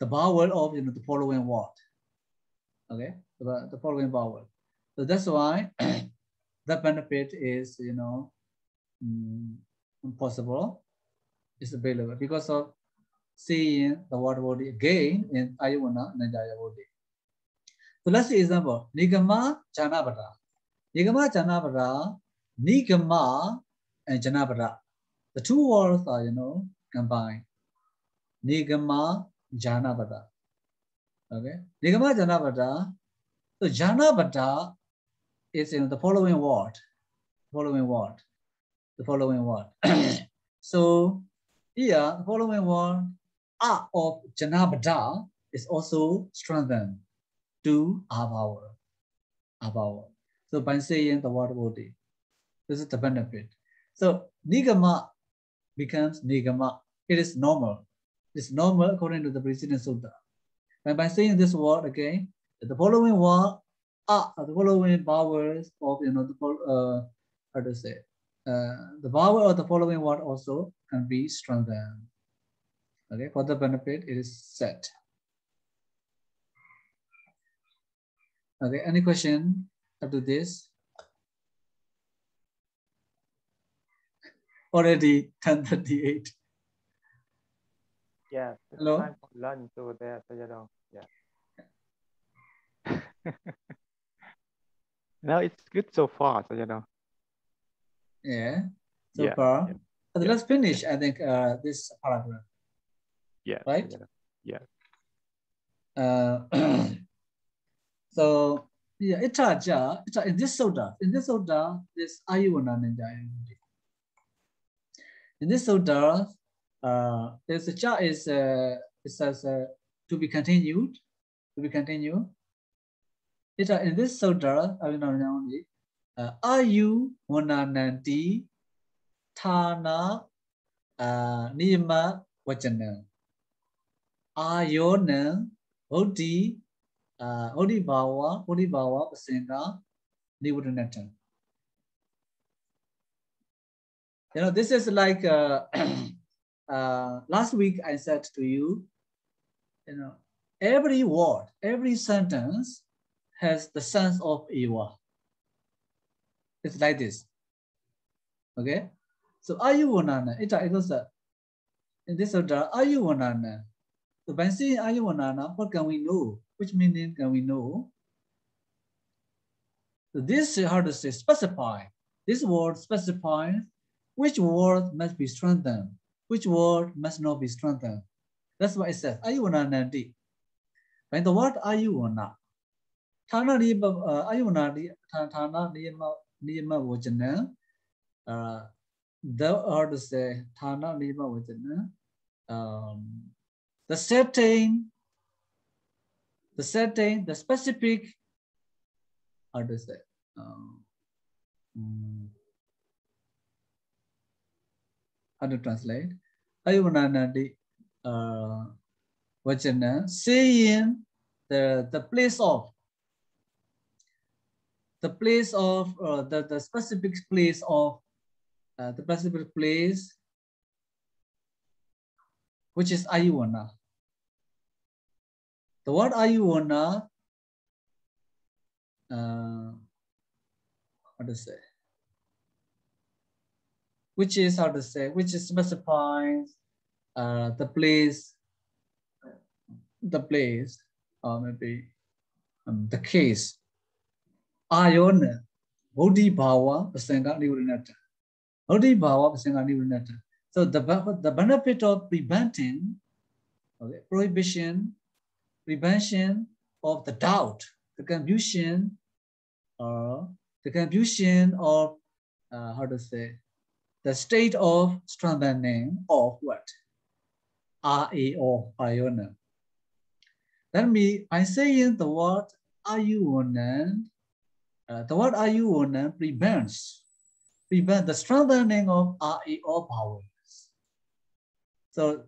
vowel of, you know, the following word. Okay, the following vowel. So that's why the benefit is, you know, possible, is available because of seeing the word Bodhi again in Ayavana Nandaya Bodhi. So let's see example. Nigama Janabhata. Nigama Janabhata, Nigama and Janabhata. The two words are, you know, combined. Nigama Janabhata. Okay. Nigama Janabhata. So Janabhata is, you know, the following word. So here, the following word, A of Janabhata is also strengthened to A vowel. So by saying the word Bodhi, this is the benefit. So Nigama becomes Nigama. It is normal. It's normal according to the preceding sutta. And by saying this word again, the following word, the following vowels of, you know, the how to say, the vowel of the following word also can be strengthened. Okay, for the benefit, it is set. Okay, any question after this? Already 10:38. Yeah, Hello? time for lunch over there, Sayadaw. Yeah. No, it's good so far. So, you know. Yeah. So Yeah. far. Yeah. But Yeah. let's finish, I think, this paragraph. Yeah. Right? So, you know, yeah. So yeah, in this sutta, this ayuvana ninja. In this sutta, there's a cha is it says to be continued. To be continued. In this sutta, only ayuvanananti thana niyama vajana ayona bodhi bodhi bhava pasenga nivudanatan. You know, this is like last week I said to you, you know, every word, every sentence has the sense of eva. It's like this. Okay. So ayuvanana, it was in this order, ayuvanana. So by saying ayuvanana, what can we know? Which meaning can we know? So this, how to say, specify. This word specifies which word must be strengthened, which word must not be strengthened. That's what it says. Ayuvananandi. When the word ayuvana, thana ayuvanadi, thana niyama vajana, the how to say, thana niyama vajana, the setting, the specific, how to say, how to translate? Ayuvananadi vajana, saying the place of, the specific place of, the specific place, which is ayuvana. The word ayuvana, how to say, which is, how to say, which is specifies the place, or maybe the case. Ayona, bodhi bhava pasanga nivudanata. Bodhi bhava pasanga nivudanata. So the benefit of preventing, okay, prohibition, prevention of the doubt, the confusion of how to say, the state of strengthening of what? Ayona. That means by saying the word ayuna, the word ayuna prevents the strengthening of AEO powers. So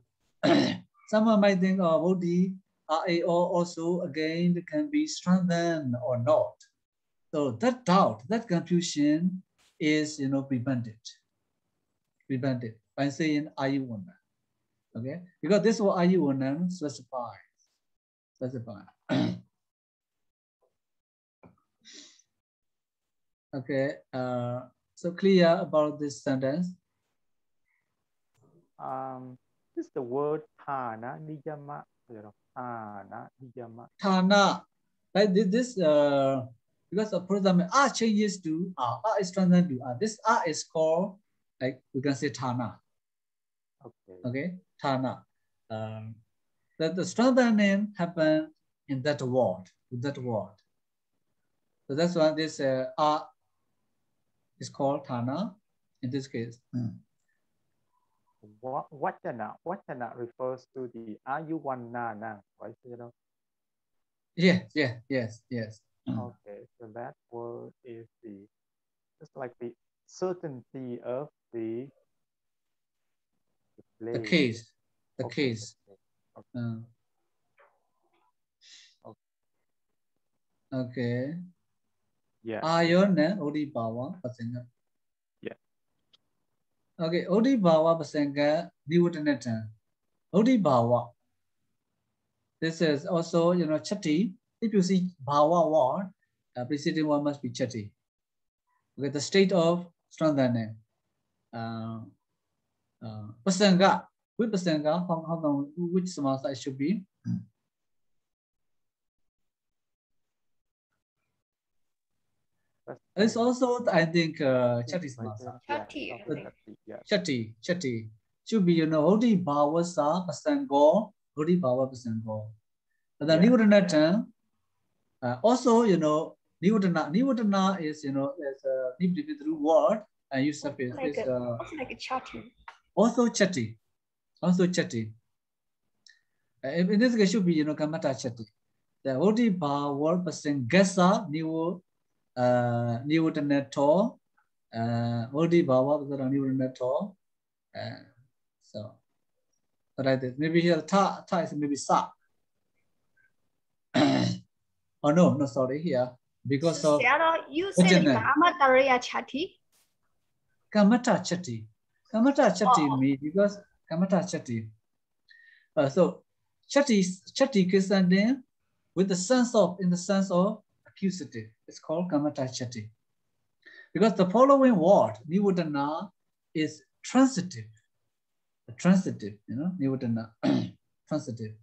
someone might think, oh, bodhi AEO also again can be strengthened or not. So that doubt, that confusion is, you know, prevented by saying ayuna. Okay, because this word ayuna specifies. Okay, so clear about this sentence. This is the word thana niyama. You know, thana niyama. Thana, like this because for example, R changes to R is strengthened to R. This R is called, like we can say, thana. Okay, thana. The strengthening happen in that word, with that word. So that's why this R is called thana in this case. Vajana refers to the ayuvanana, right? You know. Yes. Okay, so that word is just like the certainty of the case. The okay. case. Okay. Okay. Yeah. Ayona odi bhava pasanga. Yeah. Okay, odi bhava pasanga nivudanatan. Odi bhava. This is also, you know, chati. If you see bhava word, preceding one must be chati. Okay, the state of strengthening. Pasanga. With pasanga, how come, which samasa it should be? It's also, I think, Chatti Samasa. Chatti, I think. Chatti. Should be, Hodi Bhava Sa Pasango, Hodi Bhava Pasango. But the Nivodana term, also, Nivodana is, there's a deep through word, and you surface Like is also like a Chatti. Also Chatti. In this case, should be, Kamata Chatti. The Hodi Bhava Pasangasa, Nivodana to, Hodi Bhava Nivodana to. So, like this. Maybe here ta is maybe sa. Oh no, sorry here because of. Sayadaw, you said Kamatariya Chatti. Kamata Chatti me because Kamata Chatti. So Chatti is a name with the sense of accusative. It's called Kamata Chatti. Because the following word Nivodana is transitive. Nivodana transitive.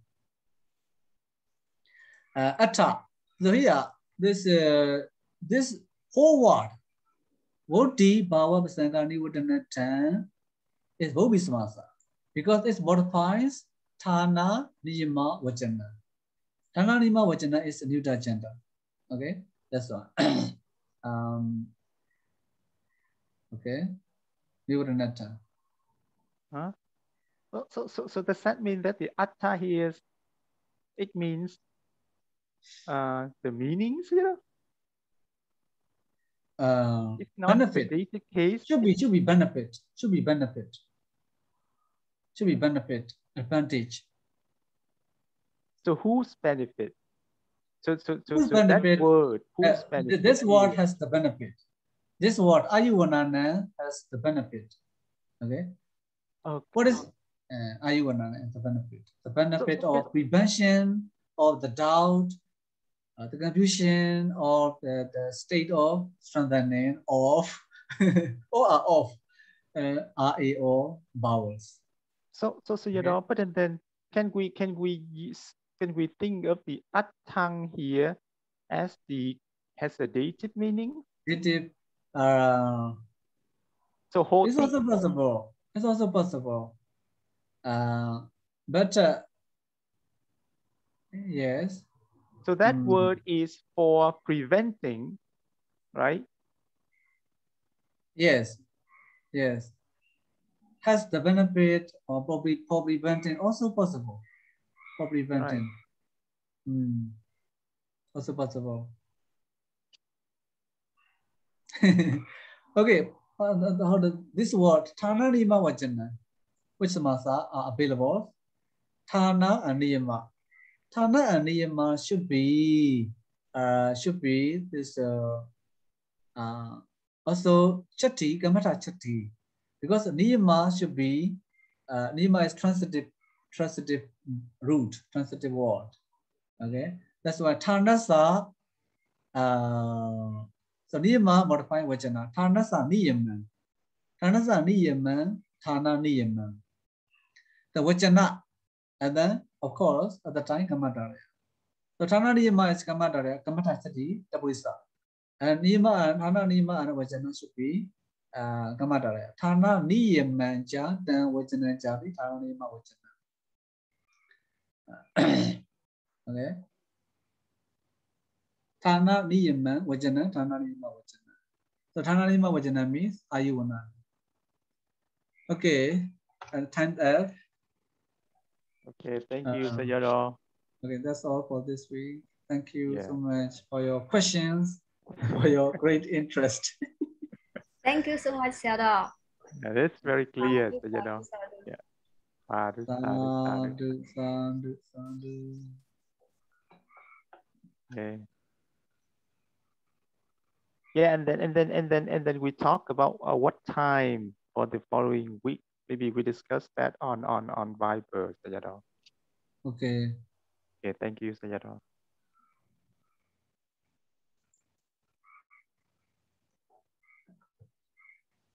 Atta. So here, this whole word, Voti Bhava Pasanga Nivodana Tan, is Bhobi Samasa. Because it modifies Thana Niyama Vajana. Thana Niyama Vajana is a neuter gender. Okay, that's one. Okay, Nivodana Tan. Huh? So does that mean that the atta here, it means the meanings here? It's not Benefit. the case. Should be benefit. Advantage. So whose benefit? So whose benefit? That word, whose benefit? This word has the benefit. This word Ayuvanana has the benefit. Okay. What is Ayuvanana and the benefit? The benefit of prevention of the doubt, the confusion, of the state of strengthening of RAO vowels. So but then can we think of the attang here as has a dative meaning? Dative. So whole it's also possible. But yes. So that word is for preventing, right? Yes. Has the benefit of for preventing, also possible. For preventing. Right. Also possible. Okay. This word, Thana Niyama Vajana, which samasa are available? Thana and Niyama. Thana and Niyama should be this also Chatti, Kamata Chatti. Because Niyama should be Niyama is transitive root, transitive word. Okay. That's why Thanasa so Niyama modifying Vajana. Thanasa Niyaman. Thanasa Niyaman, Thana Niyaman. The Vajana, and then of course at the time Kamatarya. So Thana Niyama is Kamatarya, Kamata Chatti, Tapuisa. And Niyama and Thana Niyama and Vajana should be Kamatarya. Thana Niyaman ja, then Vajana Javi, Thana Niyama Vajana. Okay. Thana Niyaman Vajana, Thana Niyama Vajana. So Thana Niyama Vajana means Ayuvana. Okay. And time F. Okay, thank you, Sayadaw. Okay, that's all for this week. Thank you so much for your questions, for your great interest. Thank you so much, Sayadaw. Yeah, that's very clear, Sayadaw. Yeah. Sadhu. Okay. Yeah, and then we talk about what time for the following week. Maybe we discuss that on Viber, Sayadaw. Okay. Okay, thank you, Sayadaw.